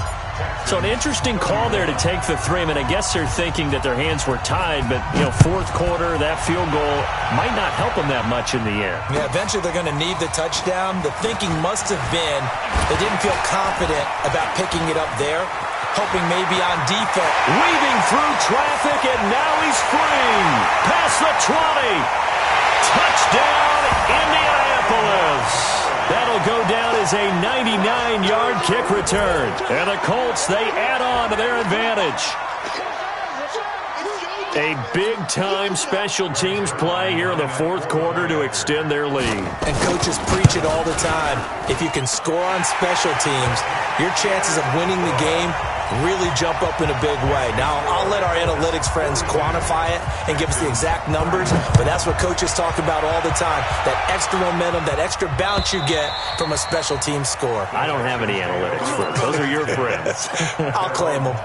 So an interesting call there to take the 3. I mean, I guess they're thinking that their hands were tied, but, 4th quarter, that field goal might not help them that much in the end. Yeah, eventually they're going to need the touchdown. The thinking must have been they didn't feel confident about picking it up there, hoping maybe on defense. Weaving through traffic, and now he's free. Past the 20. Touchdown, Indianapolis. That'll go down as a 99-yard kick return. And the Colts, they add on to their advantage. A big-time special teams play here in the 4th quarter to extend their lead. And coaches preach it all the time. If you can score on special teams, your chances of winning the game really jump up in a big way. Now, I'll let our analytics friends quantify it and give us the exact numbers, but that's what coaches talk about all the time, that extra momentum, that extra bounce you get from a special team score. I don't have any analytics friends. Those are your friends. I'll claim them.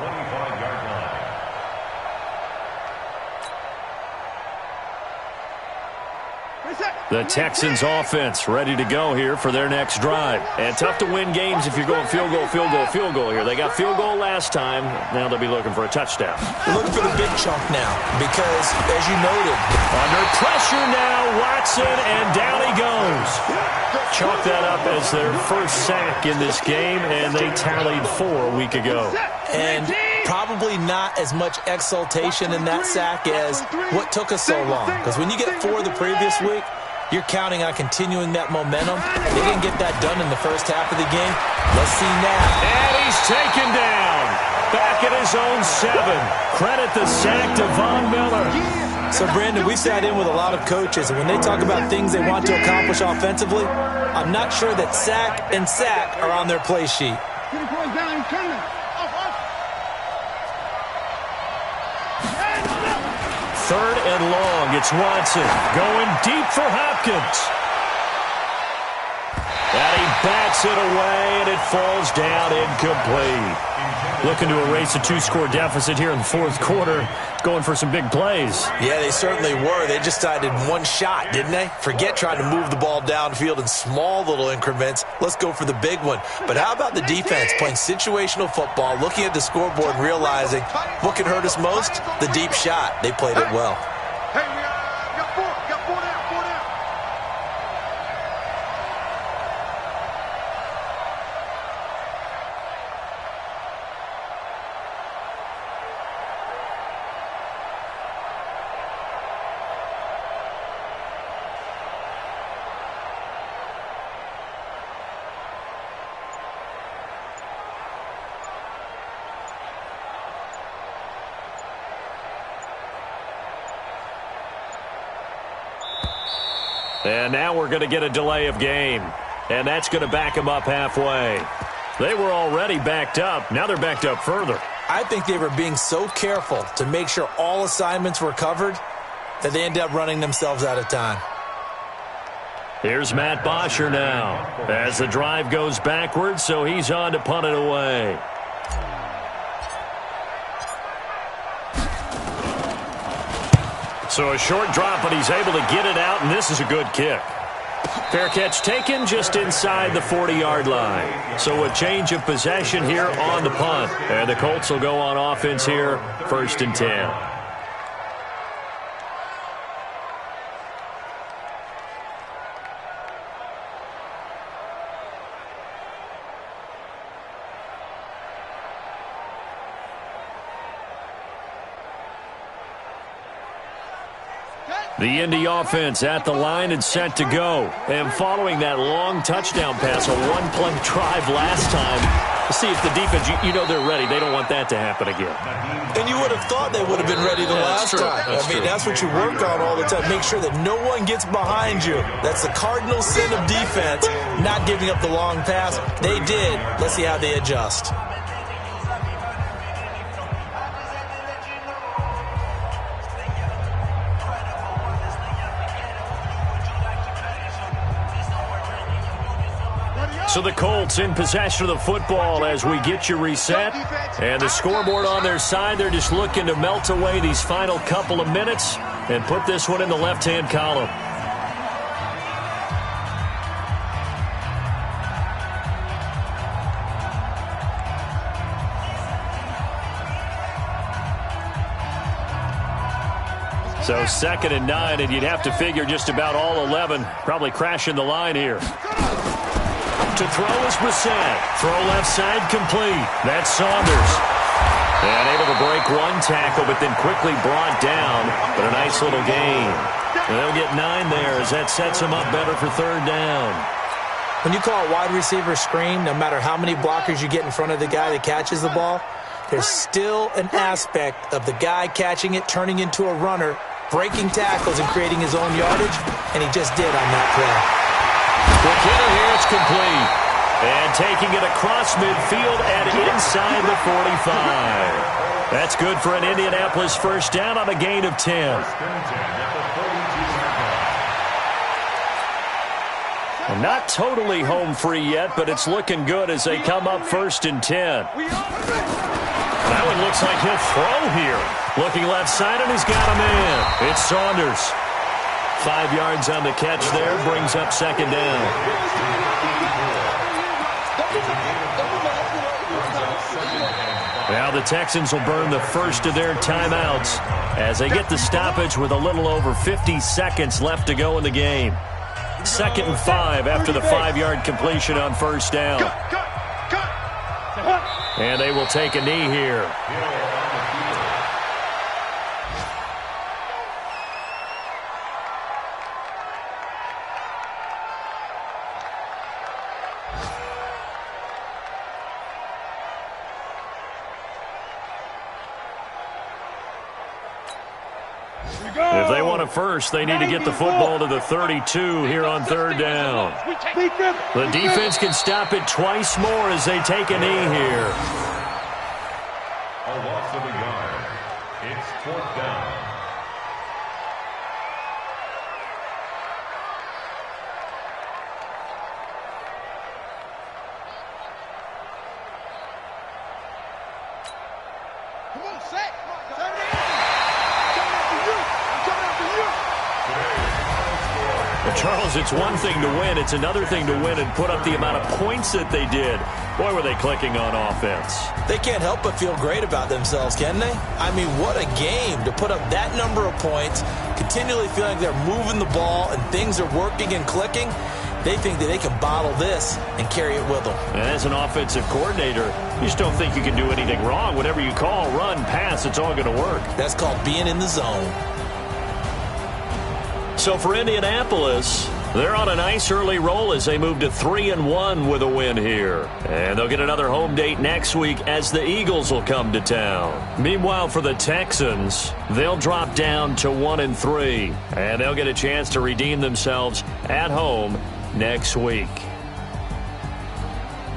The Texans offense ready to go here for their next drive. And tough to win games if you're going field goal, field goal, field goal here. They got field goal last time. Now they'll be looking for a touchdown. They're looking for the big chunk now because, as you noted, under pressure now, Watson, and down he goes. Chalk that up as their first sack in this game, and they tallied 4 a week ago. And probably not as much exultation in that sack as what took us so long. Because when you get 4 the previous week, you're counting on continuing that momentum. They didn't get that done in the first half of the game. Let's see now. And he's taken down. Back at his own 7. Credit the sack to Von Miller. So, Brandon, we sat in with a lot of coaches, and when they talk about things they want to accomplish offensively, I'm not sure that sack and sack are on their play sheet. Third and long. It's Watson going deep for Hopkins. And he bats it away, and it falls down incomplete. Looking to erase a 2-score deficit here in the 4th quarter. Going for some big plays. Yeah, they certainly were. They just decided one shot, didn't they? Forget trying to move the ball downfield in small little increments. Let's go for the big one. But how about the defense playing situational football, looking at the scoreboard and realizing what can hurt us most? The deep shot. They played it well. Hey, we got 4 down, 4 down. And now we're going to get a delay of game. And that's going to back him up halfway. They were already backed up. Now they're backed up further. I think they were being so careful to make sure all assignments were covered that they ended up running themselves out of time. Here's Matt Bosher now as the drive goes backwards, so he's on to punt it away. So a short drop, but he's able to get it out, and this is a good kick. Fair catch taken just inside the 40-yard line. So a change of possession here on the punt. And the Colts will go on offense here, 1st and 10. The Indy offense at the line and set to go. And following that long touchdown pass, a one-play drive last time, see if the defense, you know they're ready. They don't want that to happen again. And you would have thought they would have been ready the last time. That's what you work on all the time. Make sure that no one gets behind you. That's the cardinal sin of defense, not giving up the long pass. They did. Let's see how they adjust. So the Colts in possession of the football as we get you reset. And the scoreboard on their side, they're just looking to melt away these final couple of minutes and put this one in the left-hand column. So 2nd and 9, and you'd have to figure just about all 11 probably crashing the line here. To throw is Brissett. Throw left side complete. That's Saunders. And able to break one tackle, but then quickly brought down. But a nice little gain. And they'll get 9 there as that sets them up better for 3rd down. When you call a wide receiver screen, no matter how many blockers you get in front of the guy that catches the ball, there's still an aspect of the guy catching it, turning into a runner, breaking tackles and creating his own yardage, and he just did on that play. Quick hitter here, it's complete. And taking it across midfield and inside the 45. That's good for an Indianapolis 1st down on a gain of 10. Well, not totally home free yet, but it's looking good as they come up 1st and 10. That one looks like he'll throw here. Looking left side, and he's got a man. It's Saunders. 5 yards on the catch there, brings up 2nd down. Now the Texans will burn the first of their timeouts as they get the stoppage with a little over 50 seconds left to go in the game. 2nd and 5 after the 5-yard completion on 1st down. And they will take a knee here. If they want a first, they need to get the football to the 32 here on 3rd down. The defense can stop it twice more as they take a knee here. A loss of a yard. It's 4th down. Come on, set. Well, Charles, it's one thing to win. It's another thing to win and put up the amount of points that they did. Boy, were they clicking on offense. They can't help but feel great about themselves, can they? I mean, what a game to put up that number of points, continually feeling like they're moving the ball and things are working and clicking. They think that they can bottle this and carry it with them. And as an offensive coordinator, you just don't think you can do anything wrong. Whatever you call, run, pass, it's all going to work. That's called being in the zone. So for Indianapolis, they're on a nice early roll as they move to 3-1 with a win here. And they'll get another home date next week as the Eagles will come to town. Meanwhile, for the Texans, they'll drop down to 1-3. And they'll get a chance to redeem themselves at home next week.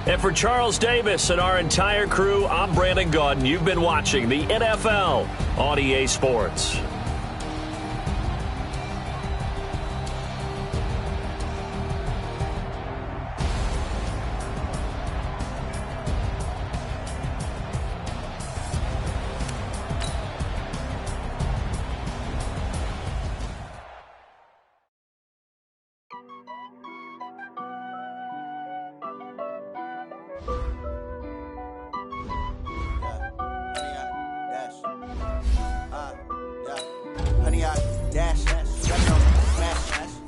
And for Charles Davis and our entire crew, I'm Brandon Gaudin. You've been watching the NFL on EA Sports.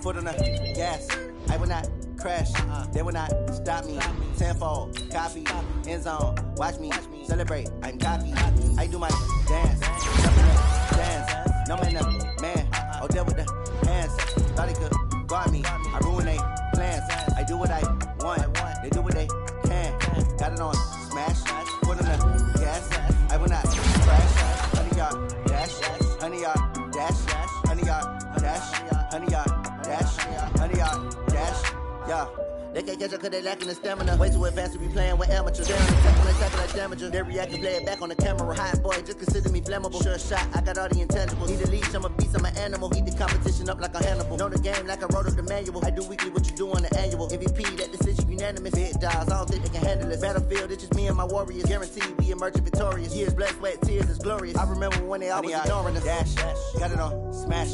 Foot on the gas, I will not crash, they will not stop me. Tenfold, copy, end zone, watch me celebrate, I'm copy. I do my dance, jump in the dance, no man up, man, oh deal with the hands, thought he could guard me, I ruin they plans, I do what I want, they do what they can, got it on smash, foot on the gas, I will not crash, 100 yard dash, 100 yard dash, 100 yard dash, 100 yard dash, 100 yard dash, yeah. They can't catch up cause they lacking the stamina. Way too advanced to be playing with amateurs. They're on the tackle, they tackle like damager. They react and play it back on the camera. Hot boy, just consider me flammable. Sure shot, I got all the intangibles. Need a leash, I'm a beast, I'm an animal. Eat the competition up like a Hannibal. Know the game like I wrote up the manual. I do weekly what you do on the annual. MVP, that decision unanimous. Big dogs, I don't think they can handle this. Battlefield, it's just me and my warriors. Guaranteed we emerging victorious. Years, blood, sweat, tears, it's glorious. I remember when they always ignoring us. Dash, got it on smash,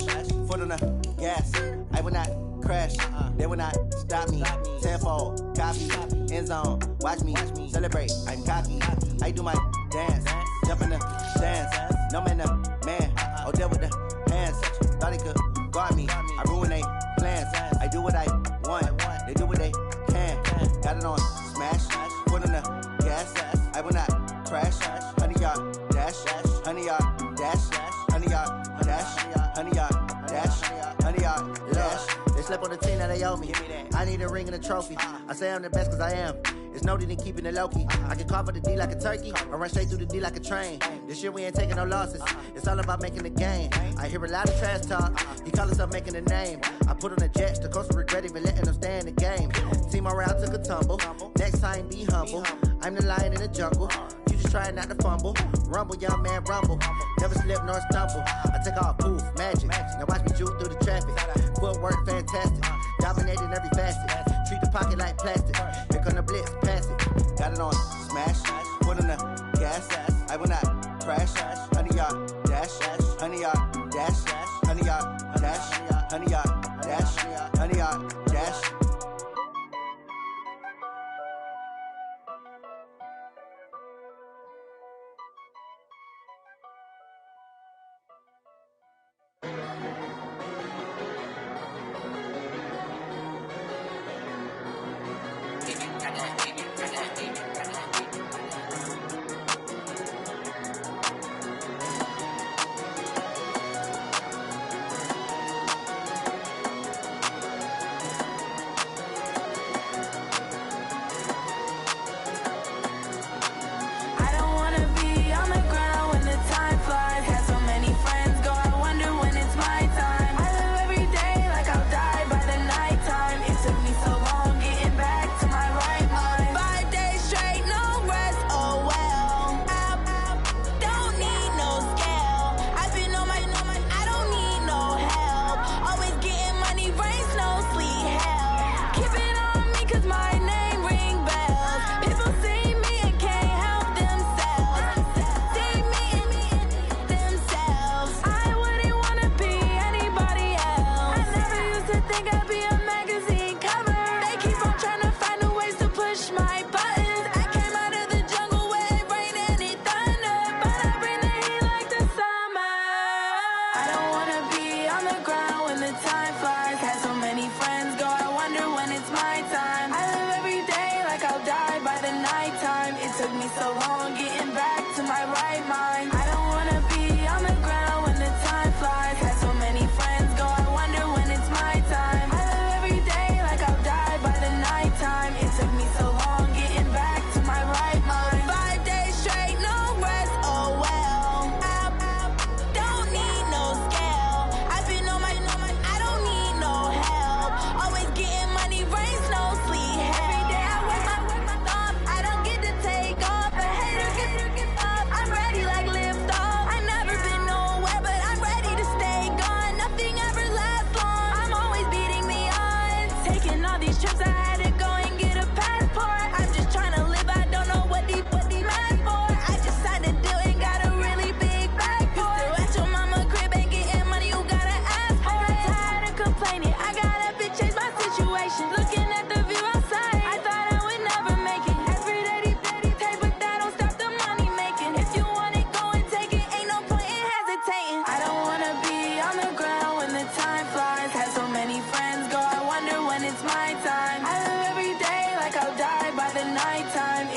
foot on the gas. I will not crash, they will not stop me. Tenfold, copy, end zone, watch me celebrate, I'm cocky. I do my dance, jump in the dance, no man up, man, oh deal with the hands, thought he could guard me, I ruin they plans, I do what I want, they do what they can, got it on smash, foot on the gas, I will not crash, 100 yard dash, 100 yard dash, 100 yard dash, 100 yard dash, 100 yard dash. They slept on the team that they owe me. I need a ring and a trophy. I say I'm the best cause I am. It's no need in keeping it low-key. I can carve up the D like a turkey or run straight through the D like a train. This year we ain't taking no losses. It's all about making the game. I hear a lot of trash talk. He call himself making a name. I put on the Jets. The coach will regret even letting them stay in the game. Team morale took a tumble. Next time be humble. I'm the lion in the jungle. You just trying not to fumble. Rumble, young man, rumble. Never slip nor stumble. I take off, poof, magic. Now watch me juke through the traffic. Footwork fantastic. Dominating every facet. Treat the pocket like plastic. Here come the blitz, pass it. Got it on smash. Foot on the gas. I will not crash. 100 yard dash. 100 yard dash. 100 yard dash. 100 yard dash. 100 yard dash.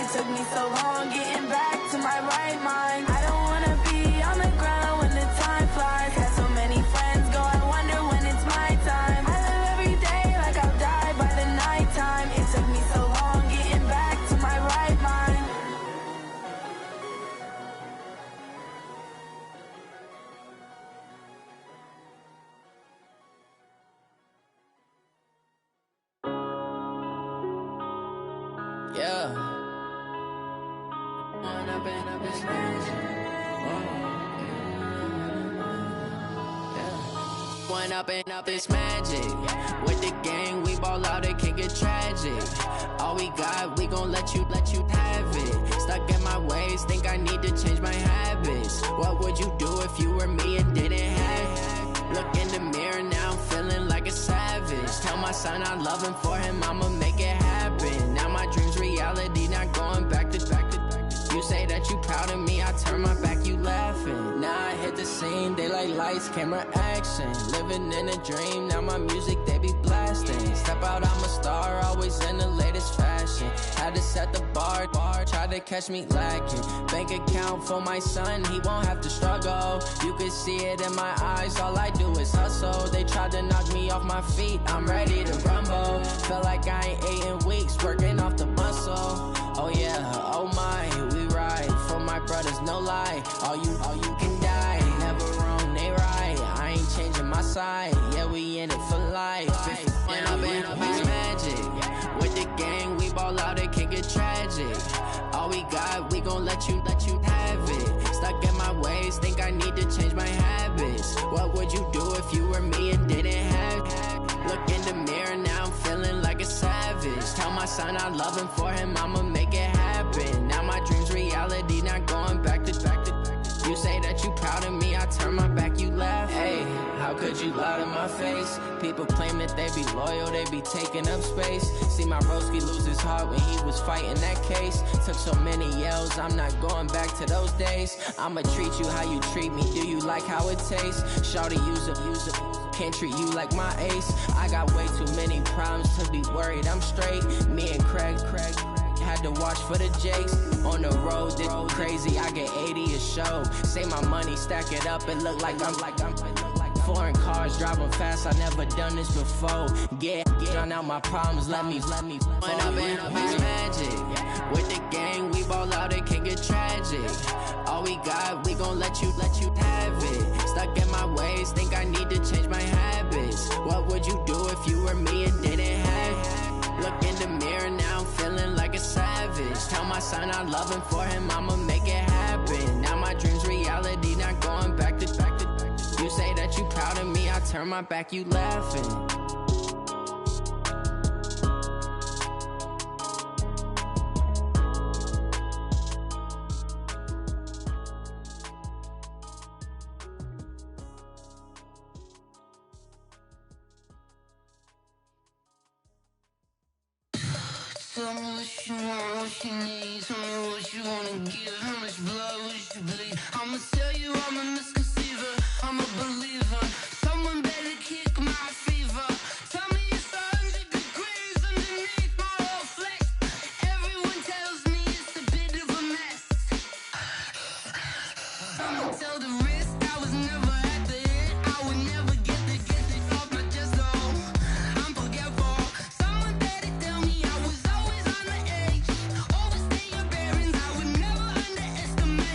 It took me so long getting back to my right mind. I don't wanna be on the ground when the time flies. Got so many friends go, I wonder when it's my time. I live every day like I'll die by the nighttime. It took me so long getting back to my right mind. Yeah. One up and up, it's magic. With the gang, we ball out, it can get tragic. All we got, we gon' let you have it. Stuck in my ways, think I need to change my habits. What would you do if you were me and didn't have it? Look in the mirror now, I'm feeling like a savage. Tell my son I love him, for him I'ma make it happen. Now my dream's reality, not going back to. You say that you proud of me, I turn my back, you laughing. Now I hit the scene, they like lights, camera, action. Living in a dream, now my music, they be blasting. Step out, I'm a star, always in the latest fashion. Had to set the bar, try to catch me lacking. Bank account for my son, he won't have to struggle. You can see it in my eyes, all I do is hustle. They tried to knock me off my feet, I'm ready to rumble. Feel like I ain't ate in weeks, working off the muscle. Oh yeah, oh my, we ride for my brothers, no lie. All you can die, never wrong, they right. I ain't changing my side, yeah, we in it for life. When up it's magic. With the gang, we ball out, it can get tragic. All we got, we gon' let you have it. Stuck in my ways, think I need to change my habits. What would you do if you were me and didn't have it? Look in the mirror, now I'm feeling like a savage. Tell my son I love him, for him I'ma make it happen. Now my dream's reality, not going back to. You say that you proud of me, I turn my back, you laugh. Hey, how could you lie to my face? People claim that they be loyal, they be taking up space. See my broski lose his heart when he was fighting that case. Took so many yells, I'm not going back to those days. I'ma treat you how you treat me, do you like how it tastes? Shawty, use it. Can't treat you like my ace. I got way too many problems to be worried, I'm straight. Me and Craig had to watch for the Jakes. On the road, this crazy, I get 80 a show. Say my money, stack it up, it look like I'm foreign cars, driving fast, I never done this before. Drown out my problems, let me When up it's magic. With the gang, we ball out, it can get tragic. All we got, we gon' let you have it. Stuck in my ways, think I need to change my habits. What would you do if you were me and didn't have it? Look in the mirror, now I'm feeling like a savage. Tell my son I love him, for him I'ma make it happen. Now my dream's reality, not going back to. You say that you proud of me, I turn my back, you laughing. Tell me what you want, what you need. Tell me what you wanna give. How much blood would you bleed? I'ma tell you I'm a misconceiver. I'm a believer. Someone better kick my fever. Tell me it's 100 degrees underneath my whole flesh. Everyone tells me it's a bit of a mess. I'ma tell the risk I was never at the end. I would never get it off my chest. Oh, I'm forgetful. Someone better tell me I was always on the edge. Overstay your bearings. I would never underestimate.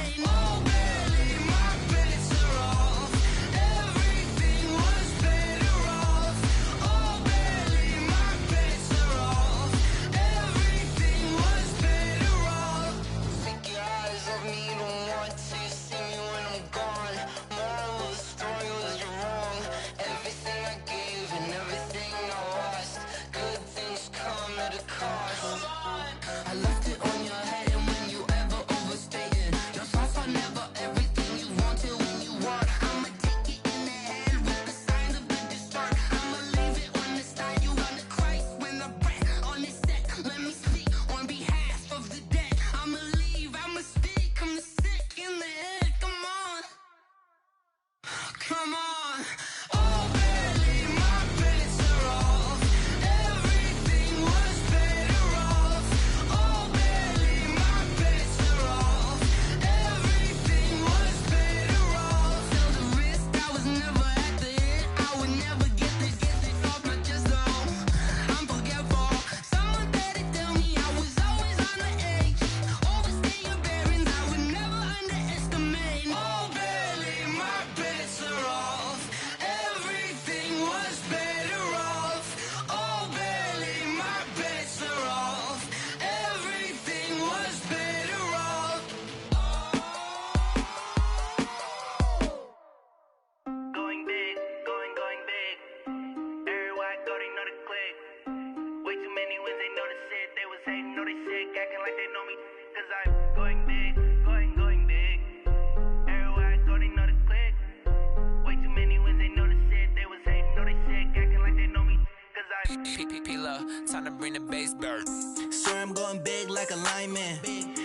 bird. Swear I'm going big like a lineman.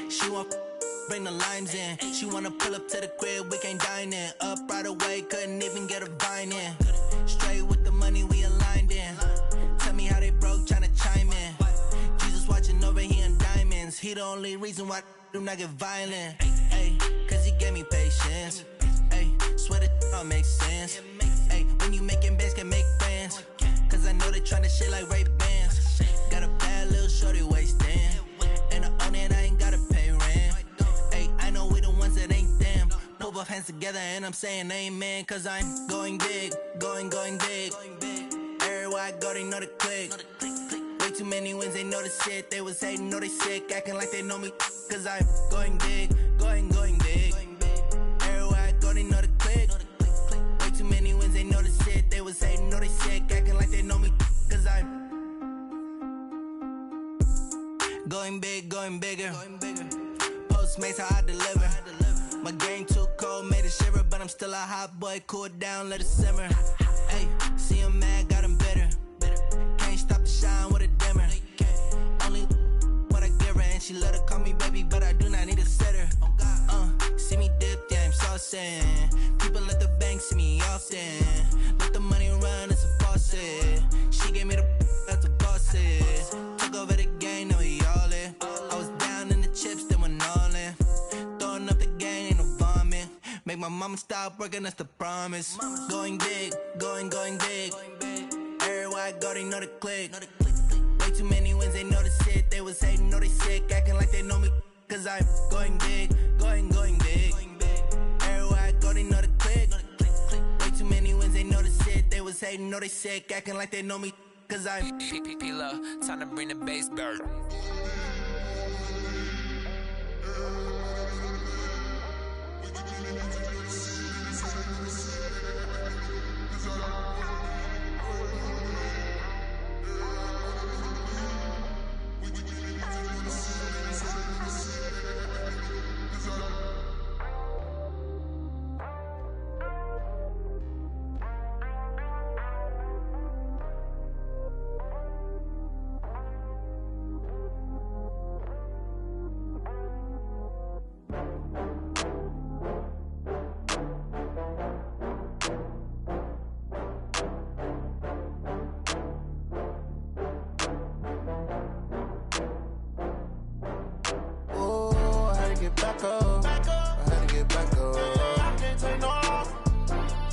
She want bring the limes in. She wanna pull up to the crib, we can't dine in. Up right away, couldn't even get a vine in. Straight with the money, we aligned in. Tell me how they broke, tryna chime in. Jesus watching over, he in diamonds. He the only reason why I do not get violent. Ay, cause he gave me patience. Ay, swear that all makes sense. Ay, when you making bands, can make friends. Cause I know they tryna shit like Ray-Bans. Got a bad little shorty wasting. And I own it, I ain't gotta pay rent. Ay, I know we the ones that ain't them. Put both hands together and I'm saying amen. Cause I'm going big, going big. Everywhere I go, they know the click. Way too many wins, they know the shit. They was hating, know they sick, acting like they know me. Cause I'm going big, going big. Everywhere I go, they know the click. Way too many wins, they know the shit. They was hating, know they sick, acting like they know me. Cause I'm going big, going bigger. Postmates, how I deliver. My game too cold, made it shiver. But I'm still a hot boy, cool down, let it simmer. Hey, see him mad, got him bitter. Can't stop the shine with a dimmer. Only what I give her, and she let her call me baby, but I do not need a sitter. See me dip, yeah, I'm saucing. People let the bank see me often. Let the money run, it's a faucet. She gave me the that's a boss it. Took over the game, now we all in. I was down in the chips, then went all in. Throwing up the game, ain't no vomit. Make my mama stop working, that's the promise. Going big, going big. Everywhere I go, they know the click. Way too many wins, they know the shit. They was hating, know they sick, acting like they know me. Cause I'm going big, going big. Everywhere I go, they know the click. Way too many wins, they know the shit. They was hating, know they sick, acting like they know me. Cause I'm P-P-P-Lo, time to bring the bass bird. Back up. I had to get back up. I can't take no loss.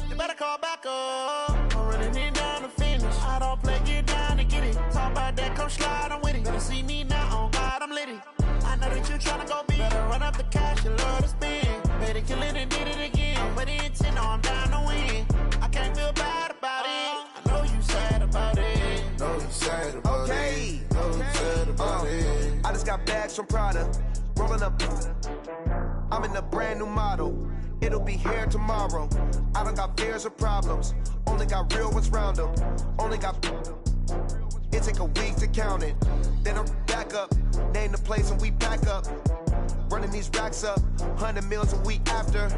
You better call back up. I'm running it down to finish. I don't play, get down to get it. Talk about that, come slide, I'm with it. Better see me now, on God, I'm lit it. I know that you tryna go big. Better run up the cash, you love to spend. Better kill it and did it again. But the intent, no, I'm down to win. I can't feel bad about it. I know you sad about it. Know you sad about it. Know you sad about it. I just got bags from Prada. Rolling up, I'm in a brand new model. It'll be here tomorrow. I don't got fears or problems. Only got real ones round them. Only got. It take a week to count it. Then I'm back up. Name the place and we pack up. Running these racks up. 100 meals a week after.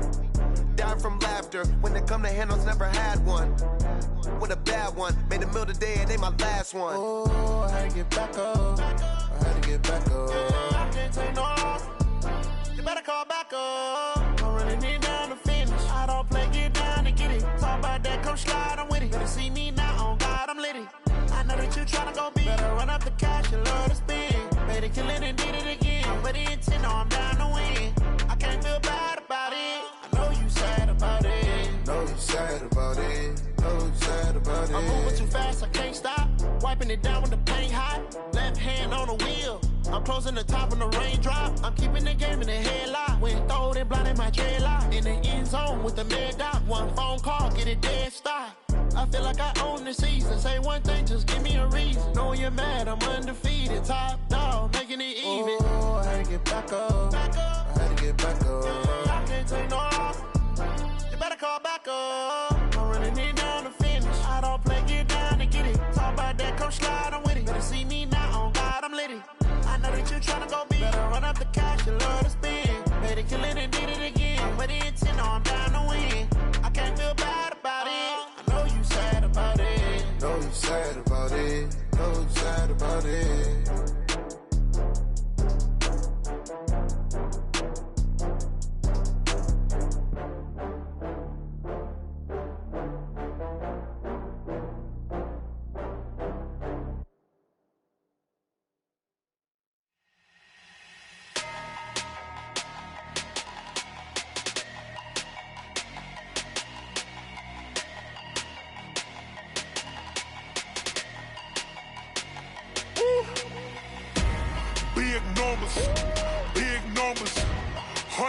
Dying from laughter. When they come to handles, never had one. With a bad one. Made a meal today and they my last one. Oh, I had to get back up. I had to get back up. I can't take no loss. You better call back up. I'm running it down to finish. I don't play, get down to get it. Talk about that, come slide, I'm with it. Better see me now, on God, I'm lit it. I know that you tryna go big. Better run up the cash, you love to spend. Better kill it and did it again. But the intent, no, I'm down to win. I can't feel bad about it. I know you sad about it. Know you sad about it. Know you sad about it. I'm moving too fast, I can't stop. Wiping it down with the paint hot. Left hand on the wheel. I'm closing the top on the raindrop. I'm keeping the game in the headlock. When throwed and blinded my dreadlock. In the end zone with the mid dot. One phone call, get it dead stop. I feel like I own the season. Say one thing, just give me a reason. Knowing you're mad, I'm undefeated. Top dog, making it even. Oh, I had to get back up. I had to get back up. I can't take no loss. You better call back up. I'm running it down to finish. I don't play, get down to get it. Talk about that, come slide, I'm with it. Better see me now, on God, I'm lit it. I know that you tryna go big. Better run up the cash, you love to spend. Better kill it and did it again. But the intent, no, I'm down to win. I can't feel bad about it. I know you sad about it. Know you sad about it. Know you sad about it.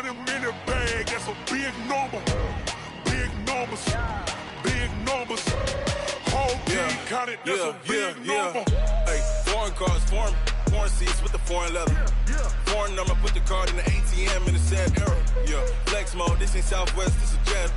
100-minute bag, that's a big number. Big numbers, big numbers. Whole team counted, that's a big number. Hey, foreign cars, foreign seats with the foreign leather. Foreign number, put the card in the ATM in the sad era. Yeah, flex mode, this ain't Southwest, this is jet.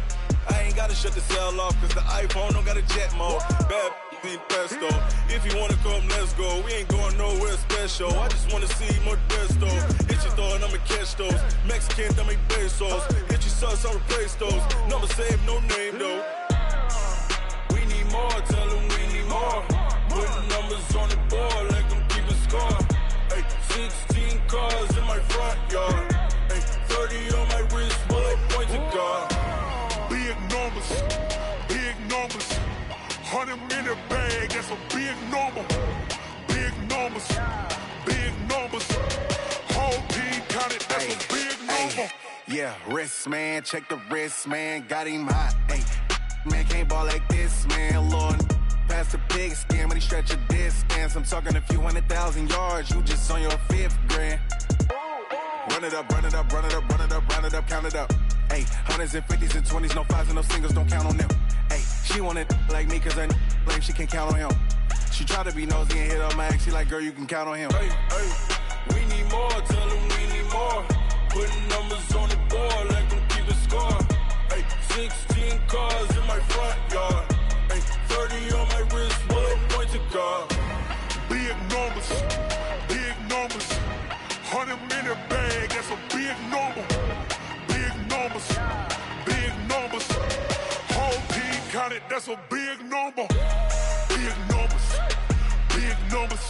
I ain't gotta shut the cell off, cause the iPhone don't got a jet mode. Bad need pesto. If you wanna come, let's go. We ain't going nowhere special. I just wanna see more desto. Hit your thought, I'ma catch those. Mexican, I'ma make pesos. Hit your sauce, I'll replace those. Number saved, no name though. We need more, tell them we need more. Putting numbers on the board, like them keep a score. Hey, 16 cars in my front yard. Hey, 30 on my wrist, bullet points of God. Big numbers, big numbers. 100-minute bag, that's a big number. Big numbers, big numbers. Whole team counted, that's a big number. Yeah, wrist man, check the wrist man, got him hot. Hey, man can't ball like this, man. Lord, past the pig skin when he stretch a distance. I'm talking a few 100,000 yards, you just on your 5th grand. Run it up, run it up, run it up, run it up, run it up, count it up. Hey, 100s and 50s and 20s, no 5s and no singles, don't count on them. Hey, she want it like me cause her blame, she can't count on him. She try to be nosy and hit up my ex, she like, girl, you can count on him. Hey, hey, we need more, tell them we need more. Putting numbers on the board, like them keep a score. Hey, 16 cars in my front yard. Hey, 30 on my wrist, bullet points of God. big numbers, big numbers. 100-minute bag, that's a big number. Big numbers, big numbers. Whole team counted, that's a big number. Big numbers, big numbers.